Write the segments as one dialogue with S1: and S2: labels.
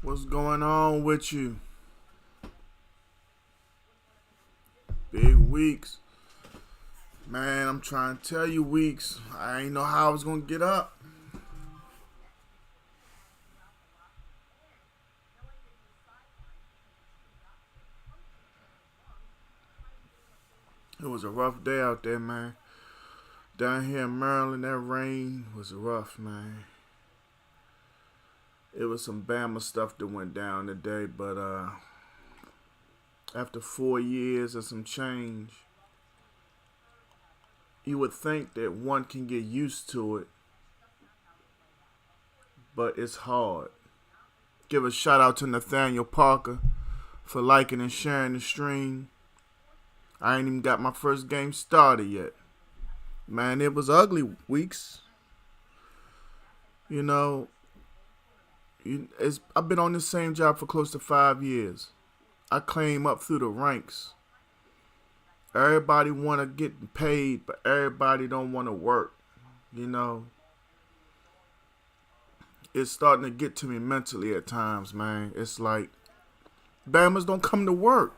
S1: What's going on with you? Big weeks. Man, I'm trying to tell you, weeks. I ain't know how I was going to get up. It was a rough day out there, man. Down here in Maryland, that rain was rough, man. It was some Bama stuff that went down today, but after 4 years and some change, you would think that one can get used to it, but it's hard. Give a shout out to Nathaniel Parker for liking and sharing the stream. I ain't even got my first game started yet. Man, it was ugly, weeks. You know, I've been on this same job for close to 5 years. I came up through the ranks. Everybody want to get paid, but everybody don't want to work. You know, it's starting to get to me mentally at times, man. It's like, Bammers don't come to work.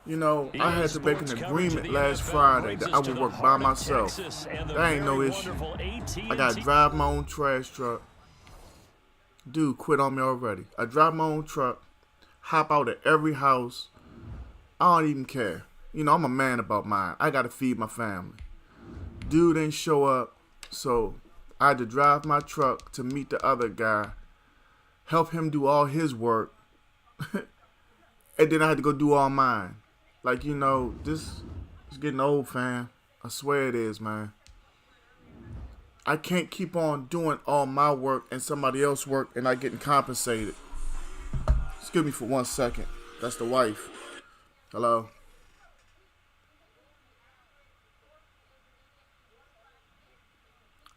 S1: You know, I had to make an agreement last Friday that I would work by myself. That ain't no issue. I got to drive my own trash truck. Dude quit on me already. I drive my own truck, hop out at every house. I don't even care. You know, I'm a man about mine. I got to feed my family. Dude didn't show up, so I had to drive my truck to meet the other guy, help him do all his work, and then I had to go do all mine. Like, you know, this is getting old, fam. I swear it is, man. I can't keep on doing all my work and somebody else's work and not getting compensated. Excuse me for 1 second. That's the wife. Hello?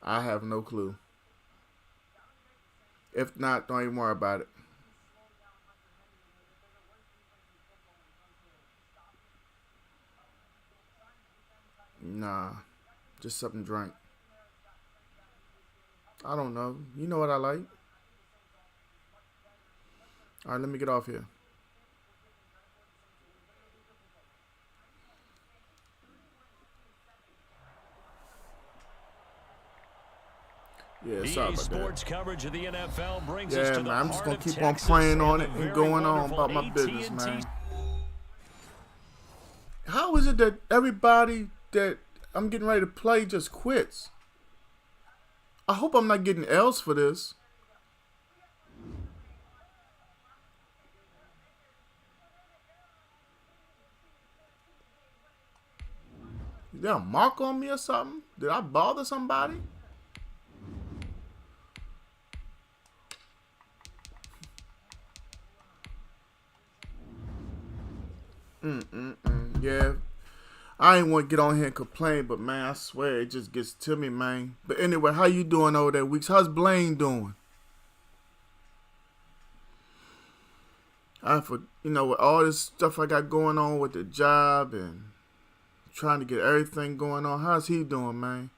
S1: I have no clue. If not, don't even worry about it. Nah, just something to drink. I don't know. You know what I like. All right, let me get off here. Yeah, sorry about
S2: Sports
S1: that.
S2: coverage of the NFL brings
S1: Yeah,
S2: us to
S1: man,
S2: the
S1: I'm just
S2: heart
S1: gonna
S2: of
S1: keep on
S2: Texas
S1: praying on
S2: and
S1: it
S2: the
S1: and
S2: very
S1: going on
S2: wonderful
S1: about my business,
S2: AT&T
S1: man. How is it that everybody that I'm getting ready to play just quits? I hope I'm not getting L's for this. Is there a mark on me or something? Did I bother somebody? Yeah. I ain't want to get on here and complain, but man, I swear it just gets to me, man. But anyway, how you doing over there, Weeks? How's Blaine doing? With all this stuff I got going on with the job and trying to get everything going on, how's he doing, man?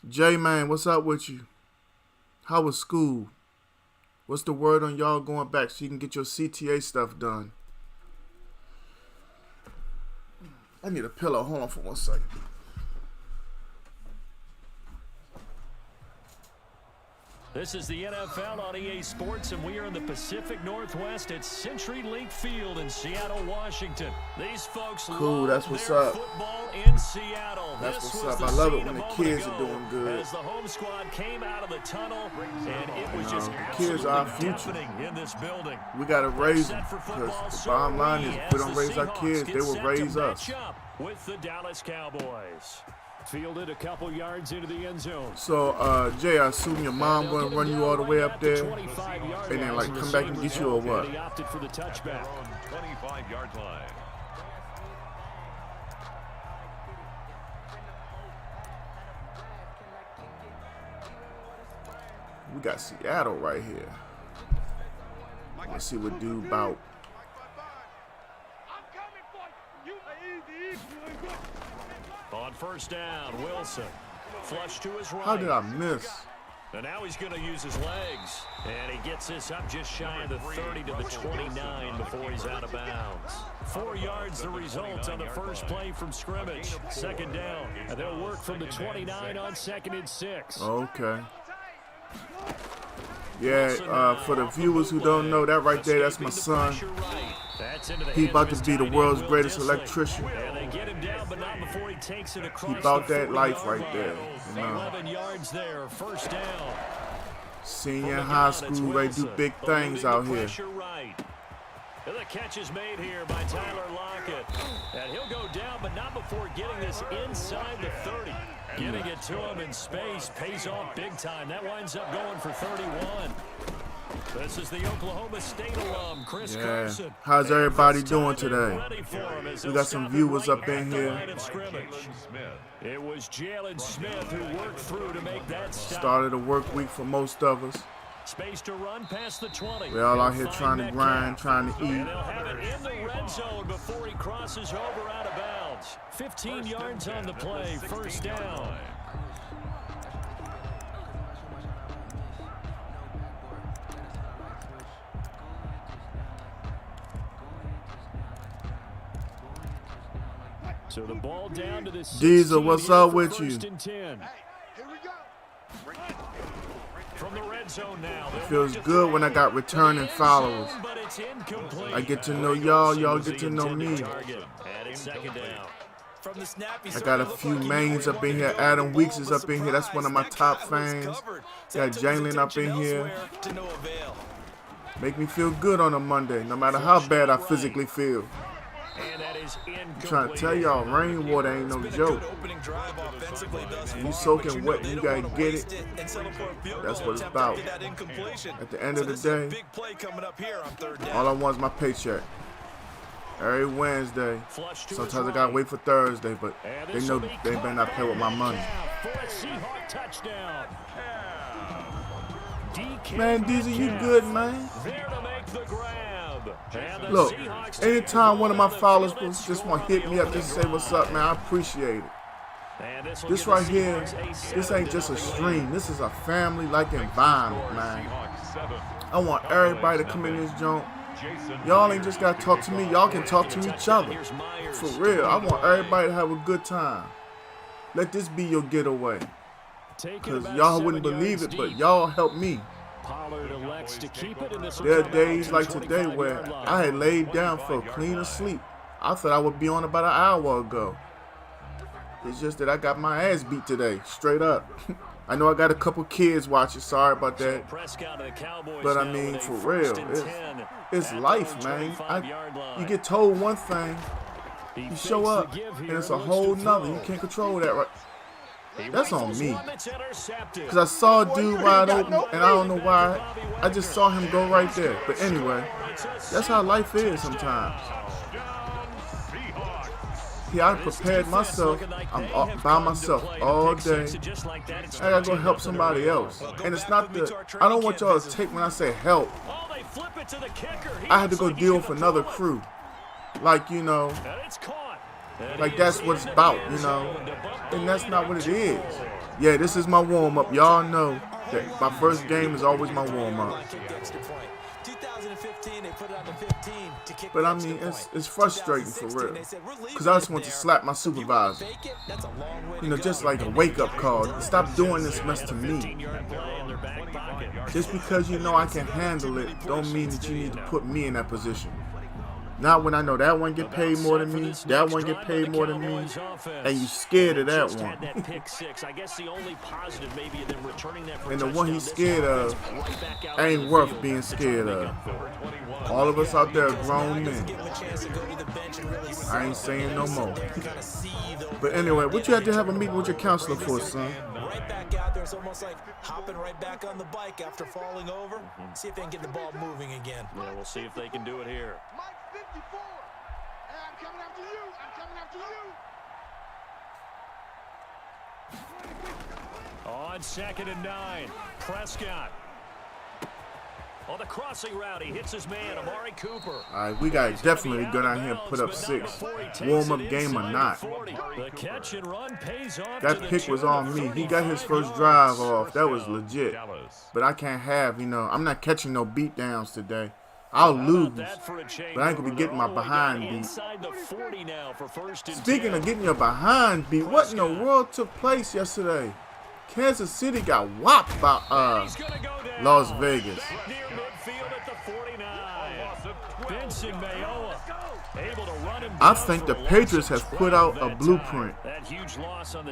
S1: Jay, man, what's up with you? How was school? What's the word on y'all going back so you can get your CTA stuff done? I need a pillow. Hold on for 1 second.
S2: This is the NFL on EA Sports, and we are in the Pacific Northwest at CenturyLink Field in Seattle, Washington. These folks
S1: Cool, that's what's
S2: their
S1: up.
S2: football in Seattle.
S1: That's
S2: this
S1: what's
S2: was
S1: up.
S2: the
S1: I love it
S2: scene
S1: when
S2: a
S1: the
S2: moment
S1: kids
S2: ago
S1: are doing good.
S2: as the home squad came out of the tunnel, and it was just
S1: The
S2: absolutely
S1: kids are our future.
S2: deafening in this building.
S1: We got to raise them
S2: Set for
S1: because
S2: football,
S1: the
S2: so
S1: bottom line
S2: we
S1: is if
S2: as
S1: we don't
S2: the
S1: raise our
S2: Seahawks
S1: kids,
S2: get
S1: they will
S2: set to
S1: raise us.
S2: match up with the Dallas Cowboys. Fielded a couple yards into the end zone.
S1: So, Jay, I assume your mom going to run you all the way up there and then, like, come back and get you or what?
S2: He opted for the touchback.
S3: 25-yard line.
S1: We got Seattle right here. Let's see what dude about.
S2: On first down, Wilson. Flush to his right.
S1: How did I miss?
S2: And now he's going to use his legs. And he gets this up just shy of the 30 to the 29 before he's out of bounds. 4 yards the result on the first play from scrimmage. Second down. And they'll work from the 29 on 2nd and 6.
S1: Okay. Yeah, for the viewers who don't know, that right there, that's my son. He about to be the world's greatest electrician. He about that life right there. You know.
S2: 11 yards there, first down.
S1: Senior in high school, ready to do big things out here.
S2: The catch is made here by Tyler Lockett. And he'll go down, but not before getting this inside the 30. Getting it to him in space pays off big time. That winds up going for 31. This is the Oklahoma State alum, Chris Carson.
S1: How's everybody doing today? We got some viewers up in here.
S2: It was Jalen Smith who worked through to make that stop.
S1: Started a work week for most of us.
S2: Space to run past the 20.
S1: We're all out here trying to grind, trying to eat.
S2: And they'll have it in the red zone before he crosses over out of bounds. 15 yards on the play, first down. So the ball down to the
S1: Diesel, what's up with you?
S2: From the red zone now.
S1: It feels good when I got returning followers. I get to know y'all, y'all get to know me. I got a few mains up in here. Adam Weeks is up in here. That's one of my top fans. Got Jalen up in here. Make me feel good on a Monday, no matter how bad I physically feel. I'm trying to tell y'all, rainwater ain't no joke. You soaking wet, you gotta get it. That's what it's about. At the end of the day, all I want is my paycheck. Every Wednesday. Sometimes I gotta wait for Thursday, but they know they better not play with my money. Man, Diesel, you good, man? Look, anytime one of my followers just want to hit me up, just say what's up, man, I appreciate it. This right here, this ain't just a stream. This is a family-like environment, man. I want everybody to come in this joint. Y'all ain't just got to talk to me. Y'all can talk to each other. For real, I want everybody to have a good time. Let this be your getaway. Because y'all wouldn't believe it, but y'all help me. There are days like today where I had laid down for a clean sleep. I thought I would be on about an hour ago. It's just that I got my ass beat today, straight up. I know I got a couple kids watching, sorry about that. But I mean, for real, it's life, man. You get told one thing, you show up, and it's a whole nother. You can't control that, right? That's on me. Because I saw a dude wide open, and I don't know why. I just saw him go right there. But anyway, that's how life is sometimes. Yeah, I prepared myself. I'm by myself all day. I gotta go help somebody else. And it's not I don't want y'all to take when I say help. I had to go deal with another crew. Like, you know, like that's what it's about, you know. And that's not what it is. Yeah, this is my warm-up. Y'all know that my first game is always my warm-up. But I mean, it's frustrating for real. Because I just want to slap my supervisor. You know, just like a wake-up call. Stop doing this mess to me. Just because you know I can handle it don't mean that you need to put me in that position. Not when I know that one get paid more than me, that one get paid more than me, and you scared of that one. And the one he's scared of ain't worth being scared of. All of us out there are grown men. I ain't saying no more. But anyway, what you had to have a meeting with your counselor for, son?
S4: Right back out there. It's almost like hopping right back on the bike after falling over. See if they can get the ball moving again.
S2: Yeah, we'll see if they can do it here.
S5: Mike 54. Hey, I'm coming after you. I'm coming after you.
S2: On 2nd and 9, Prescott. On the crossing route, he hits his man, Amari Cooper.
S1: All right, we got to definitely go down here and put up 6. Warm-up game or not.
S2: The catch and run pays off.
S1: That pick was on me. He got his first drive off. That was legit. But I can't have, I'm not catching no beatdowns today. I'll lose, but I ain't going to be getting my behind beat. Speaking of getting your behind beat, what in the world took place yesterday? Kansas City got whopped by Las Vegas. I think the Patriots have put out a blueprint.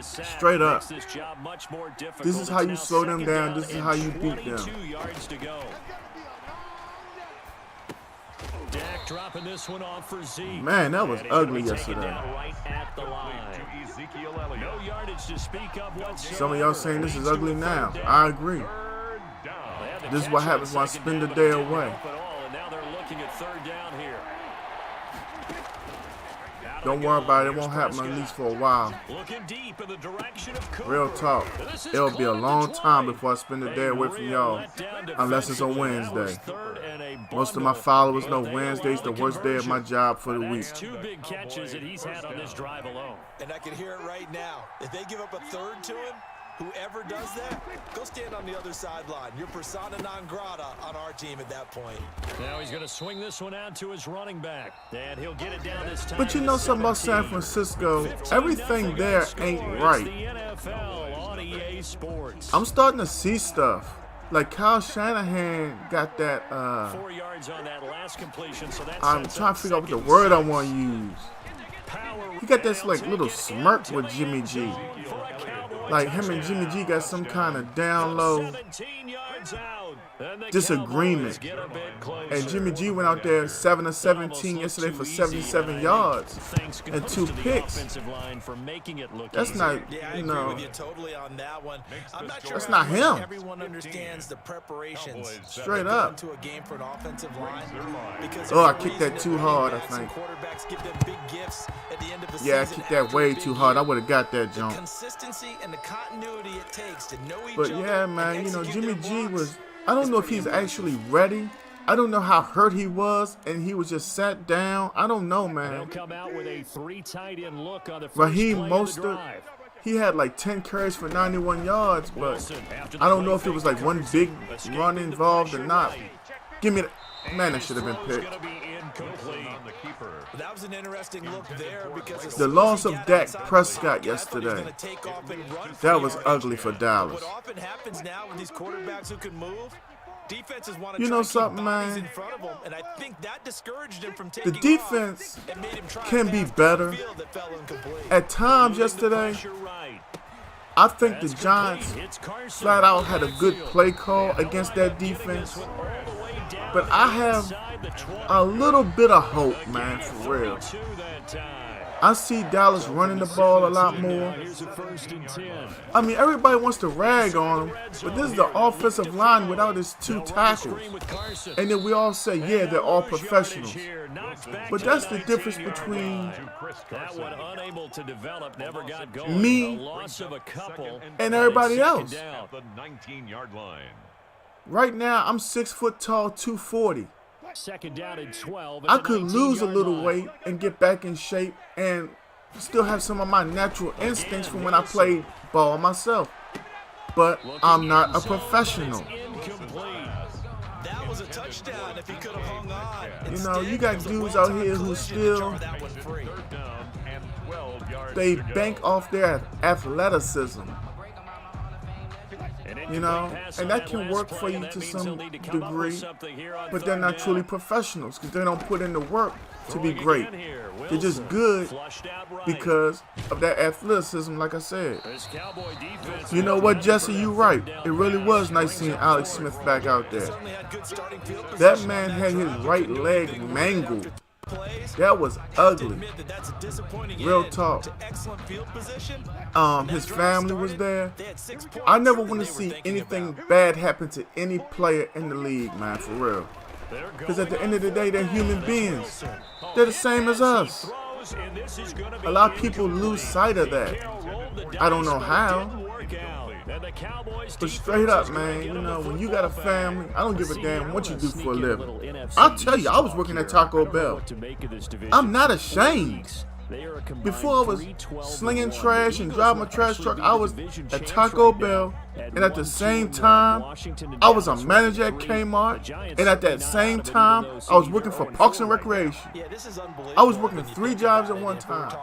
S1: Straight up. This is how you slow them down. This is how you beat them.
S2: Dak dropping this one off for Zeke.
S1: Man, that was ugly yesterday.
S2: Right at the line. No yardage to speak of whatsoever.
S1: Some of y'all saying this is ugly now. I agree. This is what happens when I spend the day away.
S2: And now they're looking at third down here.
S1: Don't worry about it. It won't happen at least for a while.
S2: Looking deep in the direction of Cooper.
S1: Real talk. It'll be a long time before I spend the day away from y'all. Unless it's a Wednesday. Most of my followers know Wednesday's the worst day of my job for the week.
S2: 2 big catches that he's had on this drive alone.
S4: And I can hear it right now. If they give up a third to him, whoever does that, go stand on the other sideline. You're persona non grata on our team at that point.
S2: Now he's going to swing this one out to his running back. And he'll get it down this time.
S1: But you know something about San Francisco? Everything there ain't right. I'm starting to see stuff. Like Kyle Shanahan got that,
S2: 4 yards on that last completion, so that's
S1: I'm trying to figure out what the word I want to use. He got this like little smirk with Jimmy G. Like him and Jimmy G got some kind of down low disagreement. And Jimmy G went out there 7 of 17 yesterday for 77 yards and 2 picks. That's not, that's not him.
S4: Everyone understands the preparations.
S1: Straight up.
S4: To a game for an offensive line.
S1: Oh, I kicked that too hard, I think.
S4: Quarterbacks give them big gifts at the end of the
S1: Yeah, I
S4: season.
S1: kicked that way too hard. I would have got that jump.
S4: Consistency and the continuity it takes to know each
S1: But
S4: other.
S1: yeah, man,
S4: and execute
S1: Jimmy
S4: their
S1: G
S4: blocks.
S1: was, I don't know if he's actually ready. I don't know how hurt he was, and he was just sat down. I don't know,
S2: They'll
S1: man.
S2: come out with a 3 tight end look on the first
S1: Raheem
S2: play of the
S1: Mostert,
S2: drive.
S1: he had like 10 carries for 91 yards, but I don't know if it was like one big run involved or not. Give me that. Man, that should have been picked.
S4: That was an interesting look there because
S1: The loss of Dak Prescott yesterday, that was ugly for Dallas.
S4: What often happens now with these quarterbacks who can move, defenses want to
S1: You
S4: try
S1: know
S4: to keep
S1: something,
S4: bodies
S1: man?
S4: in front of them, and I think that discouraged him from
S1: The
S4: taking
S1: defense
S4: off and made him try
S1: can
S4: a
S1: be
S4: pass
S1: better.
S4: downfield that fell incomplete.
S1: At times yesterday, I think the Giants flat out had a good play call against that defense. But I have a little bit of hope, man, for real. I see Dallas running the ball a lot more. I mean, everybody wants to rag on them, but this is the offensive line without its 2 tackles. And then we all say, yeah, they're all professionals. But that's the difference between me and everybody else. Right now, I'm 6 foot tall, 240.
S2: Second down and 12.
S1: I could lose a little weight and get back in shape and still have some of my natural instincts from when I played ball myself. But I'm not a professional.
S4: That was a touchdown if he could have hung on.
S1: You know, you got dudes out here who still, they bank off their athleticism. You know, and that can work for you to some degree, but they're not truly professionals because they don't put in the work to be great. They're just good because of that athleticism, like I said. You know what, Jesse, you right. It really was nice seeing Alex Smith back out there. That man had his right leg mangled. That was ugly. Real talk. His family was there. I never want to see anything bad happen to any player in the league, man, for real. Because at the end of the day, they're human beings. They're the same as us. A lot of people lose sight of that. I don't know how.
S2: And the Cowboys
S1: But straight up, man, you know, when you got a family, I don't give a damn what you do for a living. I'll tell you, I was working at Taco Bell. I'm not ashamed. Before I was slinging trash and driving a trash truck, I was at Taco Bell, and at the same time, I was a manager at Kmart, and at that same time, I was working for Parks and Recreation. I was working 3 jobs at one time.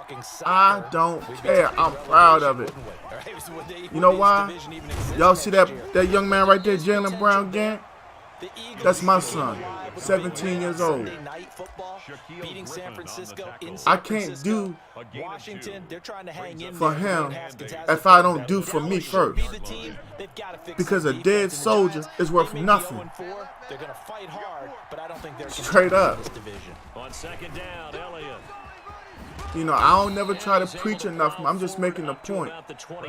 S1: I don't care. I'm proud of it. You know why? Y'all see that young man right there, Jalen Brown Gant? That's my son, 17 years old. I can't do for him if I don't do for me first. Because a dead soldier is worth nothing. Straight up.
S2: On second down, Elliott.
S1: You know, I don't never try to preach enough. I'm just making the point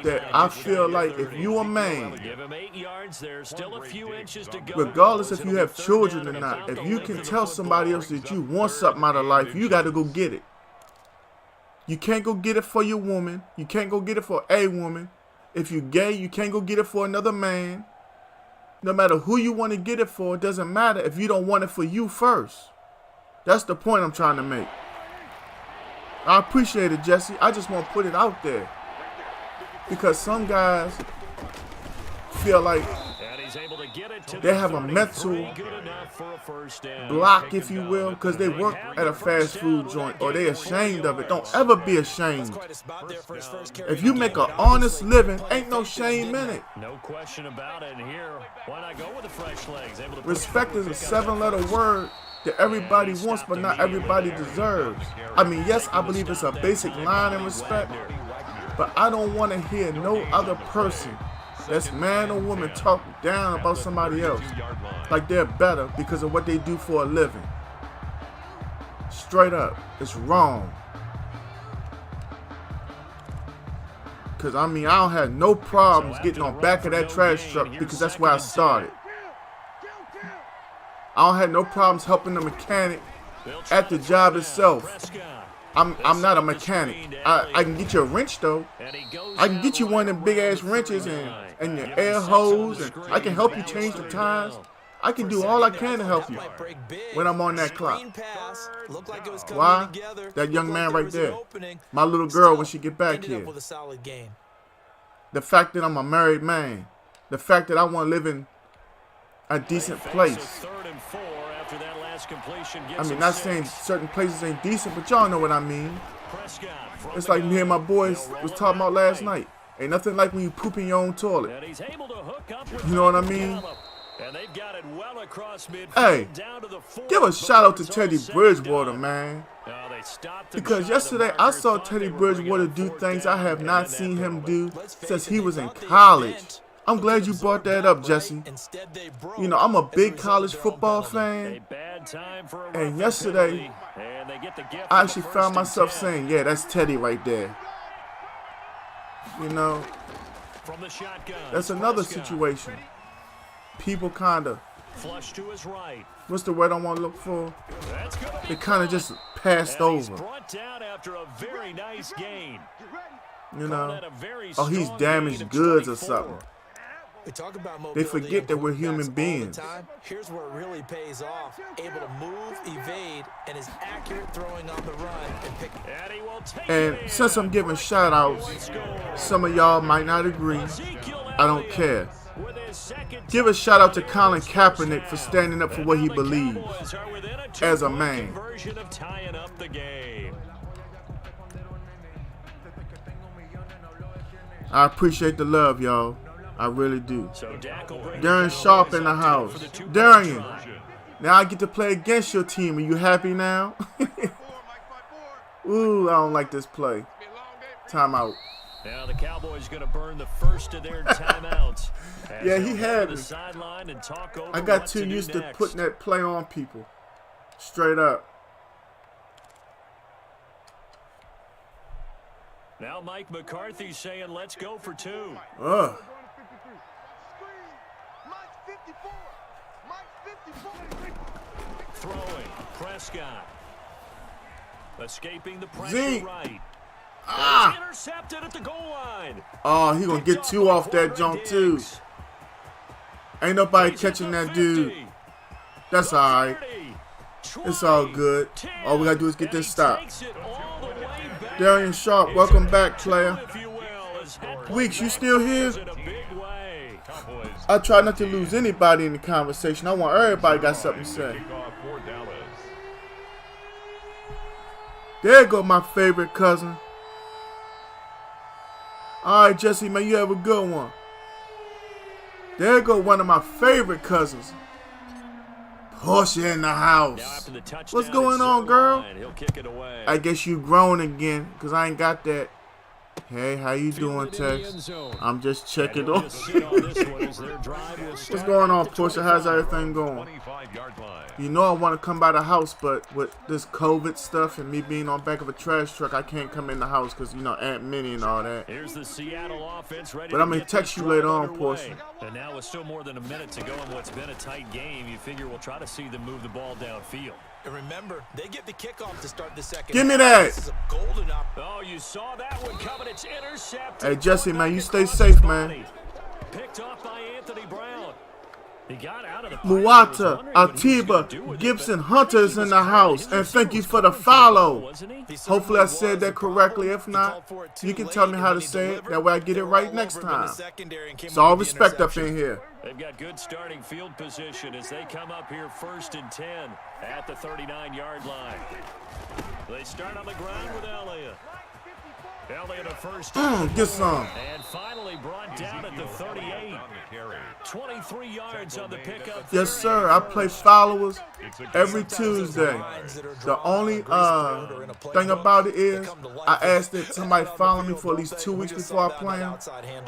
S1: that I feel like if you a man,
S2: Give him 8 yards. There's still a few inches to go.
S1: regardless if you have children or not, if you can tell somebody else that you want something out of life, you got to go get it. You can't go get it for your woman. You can't go get it for a woman. If you're gay, you can't go get it for another man. No matter who you want to get it for, it doesn't matter if you don't want it for you first. That's the point I'm trying to make. I appreciate it, Jesse. I just want to put it out there. Because some guys feel like they have a mental block, if you will, because they work at a fast food joint or they're ashamed of it. Don't ever be ashamed. If you make an honest living, ain't no shame in it.
S2: No question about it. And here, why not go with the fresh legs?
S1: Respect is a 7-letter word that everybody wants, but not everybody deserves. I mean, yes, I believe it's a basic line in respect, but I don't want to hear no other person, that's man or woman, talk down about somebody else like they're better because of what they do for a living. Straight up, it's wrong. Because, I mean, I don't have no problems getting on back of that trash truck because that's where I started. I don't have no problems helping the mechanic at the job itself. I'm not a mechanic. I can get you a wrench though. I can get you one of them big ass wrenches and your air hose, and I can help you change the tires. I can do all I can to help you when I'm on that clock. Why? That young man right there. My little girl when she get back here. The fact that I'm a married man. The fact that I want to live in a decent place. I mean, not saying certain places ain't decent, but y'all know what I mean. It's like me and my boys was talking about last night. Ain't nothing like when you poop in your own toilet. You know what I mean? Hey, give a shout out to Teddy Bridgewater, man. Because yesterday I saw Teddy Bridgewater do things I have not seen him do since he was in college. I'm glad you brought that up, Jesse. You know, I'm a big college football fan. And yesterday, I actually found myself saying, yeah, that's Teddy right there. You know, that's another situation. People kind of, what's the word I want to look for? They kind of just passed over. You know, oh, he's damaged goods or something. They forget that we're human beings.
S4: Here's where it really pays off. Able to move, evade, and is accurate throwing on the run and pick.
S1: And since I'm giving shout outs, some of y'all might not agree. I don't care. Give a shout out to Colin Kaepernick for standing up for what he believes as a man. I appreciate the love, y'all. I really do. Darren Sharp in the house. Darian, now I get to play against your team. Are you happy now? Ooh, I don't like this play. Timeout.
S2: Now the Cowboys going to burn the first of their timeouts.
S1: Yeah, he had me. I got too used to putting that play on people. Straight up.
S2: Now Mike McCarthy saying, let's go for 2.
S1: Ugh.
S2: Throwing, Prescott. Escaping the pressure
S1: Zeke.
S2: right.
S1: Ah!
S2: Intercepted at the goal line.
S1: Oh, he gonna get 2 off that jump too. Ain't nobody catching that dude. That's alright. It's all good. All we gotta do is get this stop. Darian Sharp, welcome back, player. Weeks, you still here? I try not to lose anybody in the conversation. I want everybody got something to say. There go my favorite cousin. Alright, Jesse, man, you have a good one. There go one of my favorite cousins. Portia in the house. What's going on, girl? I guess you grown again, because I ain't got that. Hey, how you doing, Tex? I'm just checking on. What's going on, Portia? How's everything going? You know I want to come by the house, but with this COVID stuff and me being on back of a trash truck, I can't come in the house because, you know, Aunt Minnie and all that. But I'm going to text you later on, Portia.
S2: And now with still more than a minute to go in what's been a tight game, you figure we'll try to see them move the ball downfield.
S4: And remember, they get the kickoff to start the second.
S1: Give me that.
S4: This is a golden
S2: Oh, you saw that one coming. It's intercepted.
S1: Hey, Jesse, man, you stay safe, man.
S2: Picked off by Anthony Brown. He got out of the
S1: Muata, Atiba, Gibson, Hunter's in the house, and thank you for the follow. Hopefully I said that correctly. If not, you can tell me how to say it. That way I get it right next time. It's all respect up in here.
S2: They've got good starting field position as they come up here 1st and 10 at the 39-yard line. They start on the ground with Elliott. Elliott a first
S1: Get some.
S2: and finally brought down at the 38. 23 yards on the pickup.
S1: Yes, sir. I play followers every Tuesday. The only thing about it is I ask that somebody follow me for at least 2 weeks before I play them.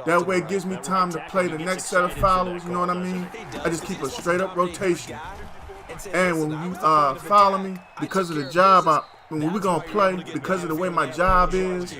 S1: That way it gives me time to play the next set of followers, you know what I mean? I just keep a straight up rotation. And when you follow me, because of the job when we're going to play, because of the way my job is,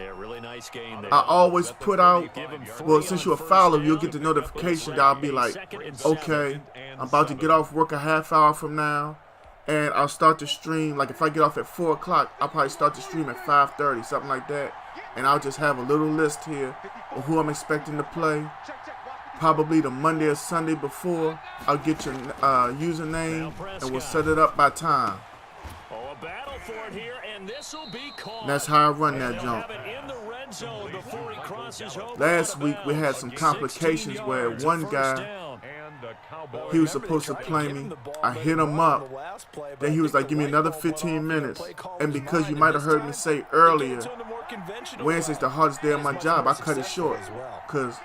S1: I always put out, well, since you're a follower, you'll get the notification that I'll be like, okay, I'm about to get off work a half hour from now, and I'll start to stream. Like if I get off at 4 o'clock, I'll probably start to stream at 5:30, something like that. And I'll just have a little list here of who I'm expecting to play. Probably the Monday or Sunday before, I'll get your username, and we'll set it up by time. That's how I run that jump. Last week we had some complications where one guy, he was supposed to play me. I hit him up. Then he was like, give me another 15 minutes. And because you might have heard me say earlier, Wednesday's the hardest day of my job, I cut it short. Because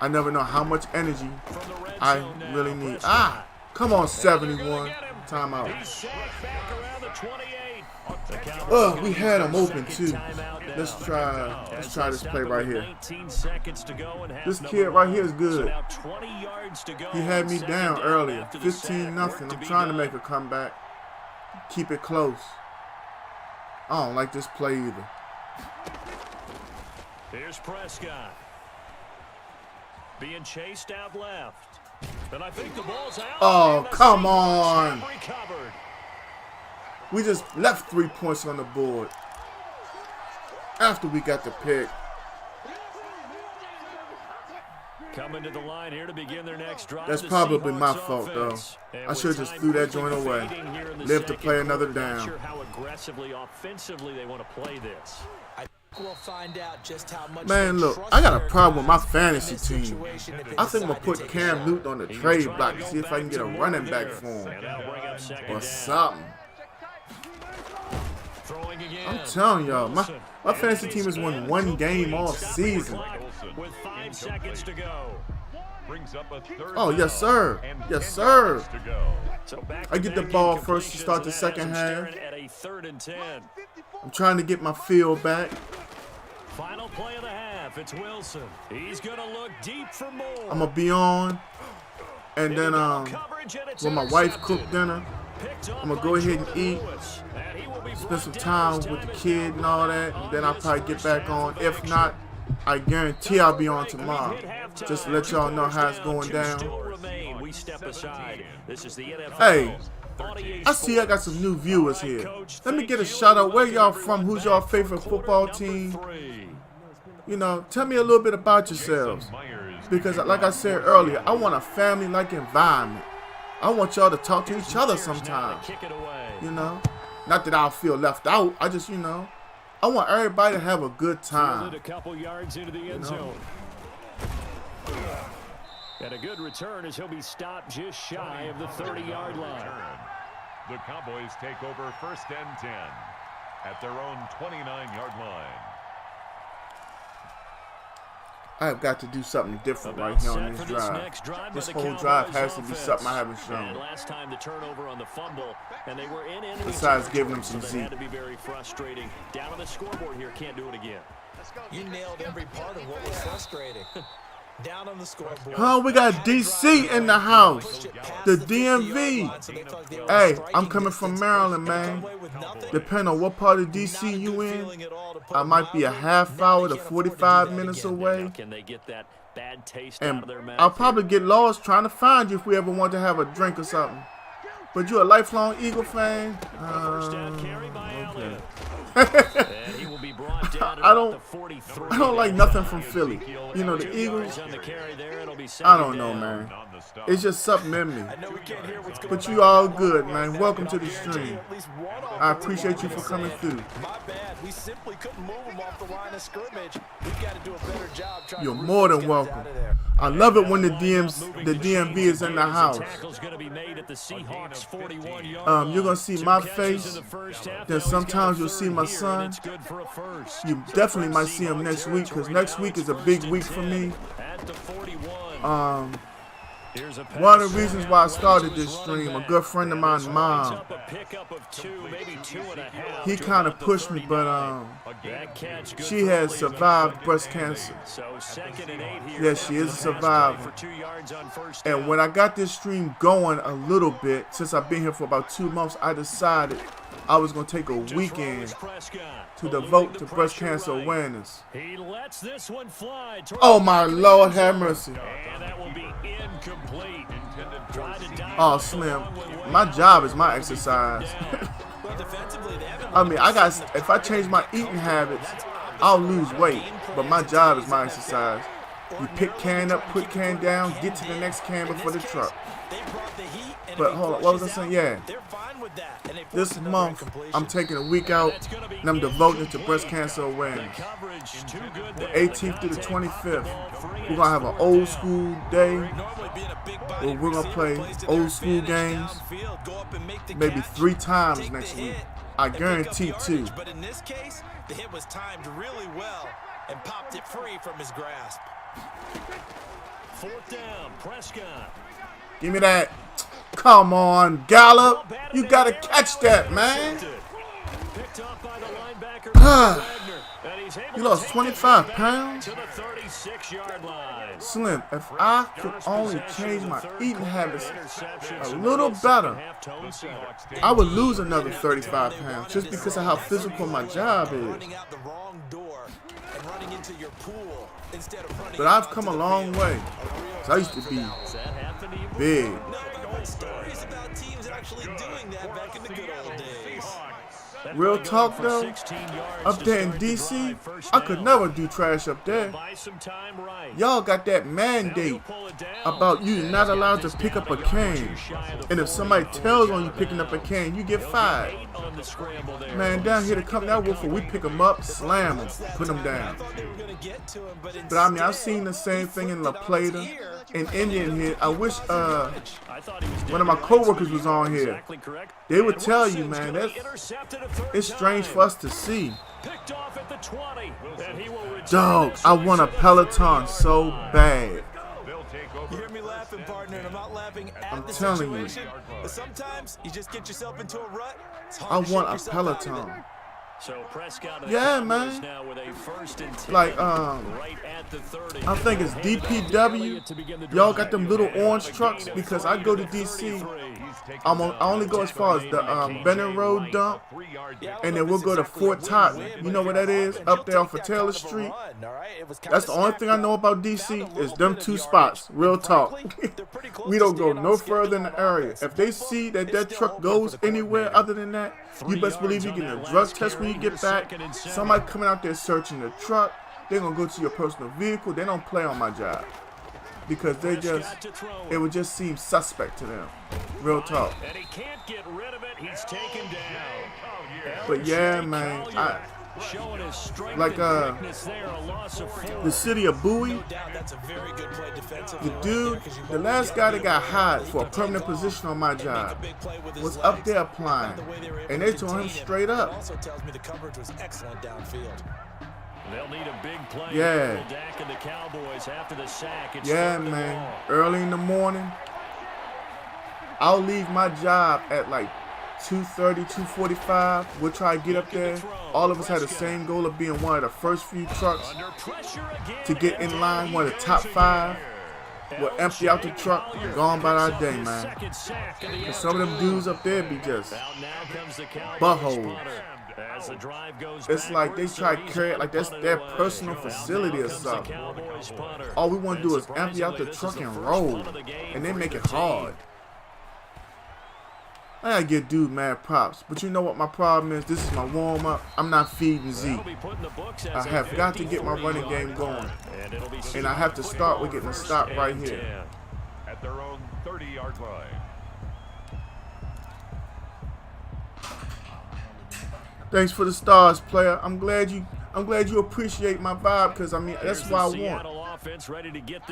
S1: I never know how much energy I really need. Ah, come on, 71. Timeout. We had him open too. Let's try this play right here. This kid right here is good. He had me down earlier, 15-0. I'm trying to make a comeback. Keep it close. I don't like this play either.
S2: Here's Prescott. Being chased out left. And I think the ball's out.
S1: Oh, come on. We just left 3 points on the board after we got the pick.
S2: Coming to the line here to begin their next drive.
S1: That's probably my fault, though. I should have just threw that joint away. Live to play another down.
S2: How aggressively, offensively they want to play this.
S4: We'll find out just how much.
S1: Man, look, I got a problem with my fantasy team. I think I'm going to put Cam Newton on the trade block to see if I can get a running back for him or something. I'm telling y'all, my fantasy team has won 1 game all season.
S2: With 5 seconds to go.
S1: Oh, yes, sir. Yes, sir. I get the ball first to start the second half. I'm trying to get my feel back.
S2: Final play of the half. It's Wilson. He's going to look deep for more.
S1: I'm going to be on. And then when my wife cooked dinner, I'm going to go ahead and eat. Spend some time with the kid and all that. And then I'll probably get back on. If not, I guarantee I'll be on tomorrow. Just to let y'all know how it's going down. Hey, I see I got some new viewers here. Let me get a shout out. Where y'all from? Who's y'all favorite football team? You know, tell me a little bit about yourselves. Because like I said earlier, I want a family-like environment. I want y'all to talk to each other sometimes. You know? Not that I'll feel left out. I just, you know, I want everybody to have a good time.
S2: A couple yards into the end zone. And a good return as he'll be stopped just shy of the 30-yard line.
S3: The Cowboys take over 1st and 10 at their own 29-yard line.
S1: I've got to do something different right here on this drive. This whole drive has to be something I haven't shown.
S2: Last time the turnover on the fumble, and they were in
S1: besides giving them some
S2: so
S1: Z.
S2: had to be very frustrating. Down on the scoreboard here, can't do it again.
S4: You nailed every part of what was frustrating. Down on the scoreboard.
S1: Oh, we got DC in the house. The DMV. Hey, I'm coming from Maryland, man. Depending on what part of DC you in, I might be a half hour to 45 minutes away. And I'll probably get lost trying to find you if we ever want to have a drink or something. But you a lifelong Eagle fan? Okay. I don't like nothing from Philly. You know, the Eagles, I don't know, man. It's just something in me. But you all good, man. Welcome to the stream. I appreciate you for coming through. You're more than welcome. I love it when the DMV is in the house. You're going to see my face. Then sometimes you'll see my son. You definitely might see him next week, because next week is a big week for me. One of the reasons why I started this stream, a good friend of mine's mom, he kind of pushed me, but she has survived breast cancer. Yes, she is a survivor. And when I got this stream going a little bit, since I've been here for about 2 months, I decided I was going to take a weekend to devote to breast cancer awareness. Oh, my Lord, have mercy. Oh, Slim, my job is my exercise. I mean, if I change my eating habits, I'll lose weight. But my job is my exercise. You pick can up, put can down, get to the next can before the truck. But hold on, what was I saying? Yeah. This month, I'm taking a week out, and I'm devoting it to breast cancer awareness. The 18th through the 25th, we're going to have an old school day where we're going to play old school games maybe 3 times next week. I guarantee 2.
S4: But in this case, the hit was timed really well and popped it free from his grasp.
S2: 4th down, Prescott.
S1: Give me that. Come on, Gallup. You got to catch that, man. You lost 25 pounds? Slim, if I could only change my eating habits a little better, I would lose another 35 pounds just because of how physical my job is. But I've come a long way. I used to be big.
S4: Stories about teams actually doing that back in the good old days.
S1: Real talk though, up there in DC, I could never do trash up there. Y'all got that mandate about you not allowed to pick up a can. And if somebody tells on you picking up a can, you get fired. Man, down here to come down Wolfer, we pick them up, slam them, put them down. But I mean, I've seen the same thing in La Plata, in Indian here. I wish one of my coworkers was on here. They would tell you, man, it's strange for us to see. Dog, I want a Peloton so bad.
S4: You hear me laughing, partner, and I'm not laughing at the
S1: telling you.
S4: But sometimes you just get yourself into a rut.
S1: I want a Peloton.
S2: So Prescott
S1: yeah, man.
S2: Now with a 1st and 10,
S1: like
S2: right at the 30.
S1: I think it's DPW. Y'all got them little orange trucks because I go to DC
S3: taken
S1: I
S3: down.
S1: only go as far as the Benning Road dump, and then we'll go to Fort Totten. You know where that is? Up there off of Taylor Street. That's the only thing I know about DC is them two spots. Real talk. We don't go no further in the area. If they see that truck goes anywhere other than that, you best believe you get a drug test when you get back. Somebody coming out there searching the truck. They're going to go to your personal vehicle. They don't play on my job. Because it would just seem suspect to them. Real talk.
S2: And he can't get rid of it. He's taken down.
S1: But yeah, man, like the city of Bowie, the last guy that got hired for a permanent position on my job was up there applying, and they told him straight up.
S2: They'll need a big play.
S1: Yeah.
S2: And the Cowboys after the sack.
S1: Yeah, man. Early in the morning, I'll leave my job at like 2:30, 2:45. We'll try to get up there. All of us had the same goal of being one of the first few trucks to get in line, one of the top 5. We'll empty out the truck and go on about our day, man. Because some of them dudes up there be just buttholes. It's like they try to carry it like that's their personal facility or something. All we want to do is empty out the truck and roll, and they make it hard. I gotta give dude mad props, but you know what my problem is? This is my warm-up. I'm not feeding Z. I have got to get my running game going, and I have to start with getting a stop right here.
S3: At their own 30-yard line.
S1: Thanks for the stars, player. I'm glad you appreciate my vibe, because I mean that's what I want.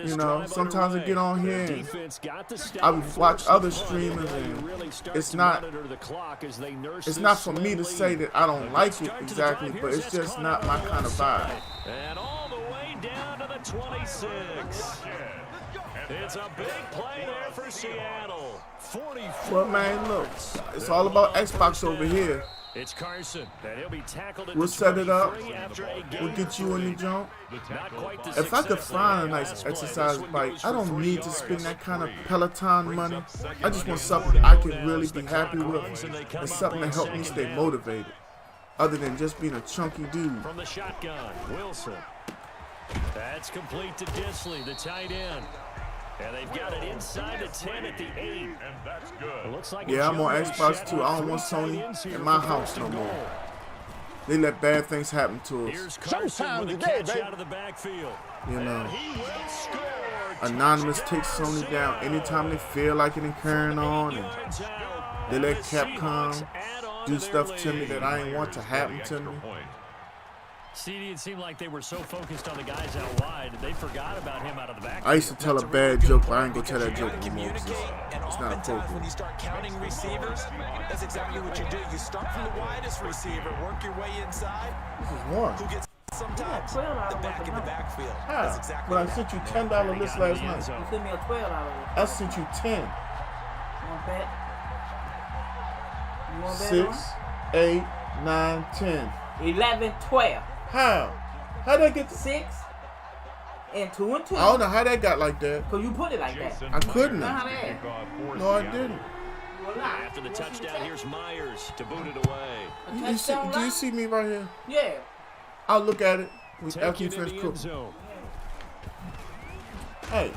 S1: You know, sometimes I get on here and I watch other streamers, and it's not for me to say that I don't like it exactly, but it's just not my kind of vibe.
S2: And all the way down to the 26. It's a big play there for Seattle. 44.
S1: Well, man, look, it's all about Xbox over here.
S2: It's Carson, and he'll be tackled.
S1: We'll set it up. We'll get you in the jump. If I could find a nice exercise bike, I don't need to spend that kind of Peloton money. I just want something I can really be happy with, and something to help me stay motivated, other than just being a chunky dude.
S2: From the shotgun, Wilson. That's complete to Disley, the tight end. And they've got it inside the 10 at the 8.
S3: And that's good.
S2: It looks like
S1: Yeah, I'm on Xbox too. I don't want Sony in my house no more. They let bad things happen to us.
S2: Here's Carson with a catch out of the backfield.
S1: You know, Anonymous takes Sony down anytime they feel like it and carrying on, and they let Capcom do stuff to me that I ain't want to happen to me.
S2: CD, it seemed like they were so focused on the guys out wide, they forgot about him out of the back.
S1: I used to tell a bad joke, but I ain't gonna tell that joke anymore. It's not
S4: When
S1: appropriate.
S4: you start counting receivers, that's exactly what you do. You start from the widest receiver, work your way inside.
S1: This is one.
S4: Who gets sometimes the back in the backfield. That's
S1: How?
S4: exactly
S1: But I sent you $10 list last night.
S6: You sent me a $12 list.
S1: I sent you 10.
S6: You want bet? You want bet
S1: 6, 8, 9, 10.
S6: 11, 12.
S1: How? How'd that get?
S6: 6 and 2 and 2.
S1: I don't know how that got like that.
S6: Cause you put it like that.
S1: I couldn't.
S6: Know how that?
S1: No, I didn't.
S6: Well, nah.
S2: After the touchdown, here's Myers to boot it away.
S6: A
S1: You see,
S6: touchdown
S1: do you
S6: line?
S1: see me right here?
S6: Yeah.
S1: I'll look at it after
S2: Take
S1: you
S2: it in
S1: finish
S2: the end
S1: cooking.
S2: zone.
S1: Hey,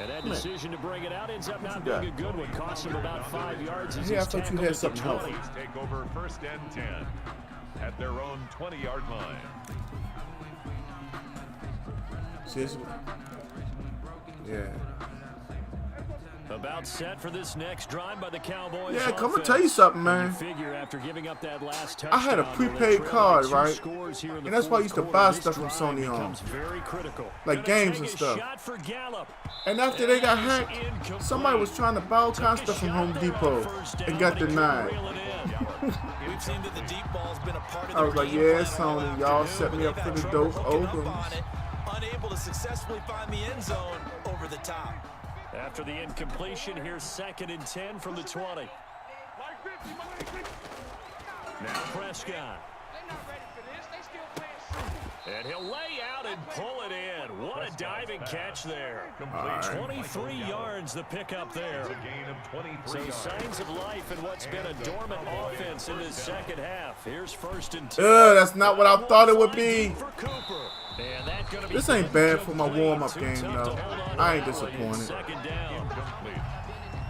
S2: And that
S1: Come here.
S2: decision to bring it out ends up not
S1: you
S2: being
S1: got?
S2: a good one. Cost him about 5 yards. As
S1: Yeah, I
S2: he's
S1: thought you
S2: tackled
S1: had
S2: at the
S1: something
S2: 20.
S1: healthy.
S3: Take over first and 10 at their own 20-yard line.
S1: see this? Yeah.
S2: About set for this next drive by the Cowboys.
S1: Yeah, come and
S2: offense.
S1: tell you something,
S2: You
S1: man.
S2: figure after giving up that last
S1: I had a
S2: touchdown, well, they
S1: prepaid
S2: trailed
S1: card,
S2: by 2
S1: right?
S2: scores here in the
S1: And that's why I used to
S2: fourth
S1: buy
S2: quarter.
S1: stuff from
S2: This
S1: Sony
S2: drive
S1: on.
S2: becomes very critical.
S1: Like
S2: Gonna
S1: games
S2: take
S1: and
S2: a
S1: stuff.
S2: shot for Gallup.
S1: And after they got hacked, somebody was trying to buy all kinds of stuff from Home Depot and got denied.
S4: We've seen that the deep ball's been a part of
S1: I was
S4: their
S1: like,
S4: game
S1: yeah,
S4: plan.
S1: Sony, y'all set me up for the dope Oakland.
S4: Unable to successfully find the end zone over the top.
S2: After the incompletion, here's 2nd and 10 from the 20. Now Prescott.
S5: They're not ready for this. They still playing.
S2: And he'll lay out and pull it in. What a diving catch there.
S1: Right.
S2: 23 yards the pickup there. So signs of life in what's been a dormant offense in this second half. Here's 1st and 2.
S1: That's not what I thought it would be.
S2: For Cooper. And that's gonna be
S1: This ain't bad for my warm-up game, though. I ain't disappointed.
S2: Second down.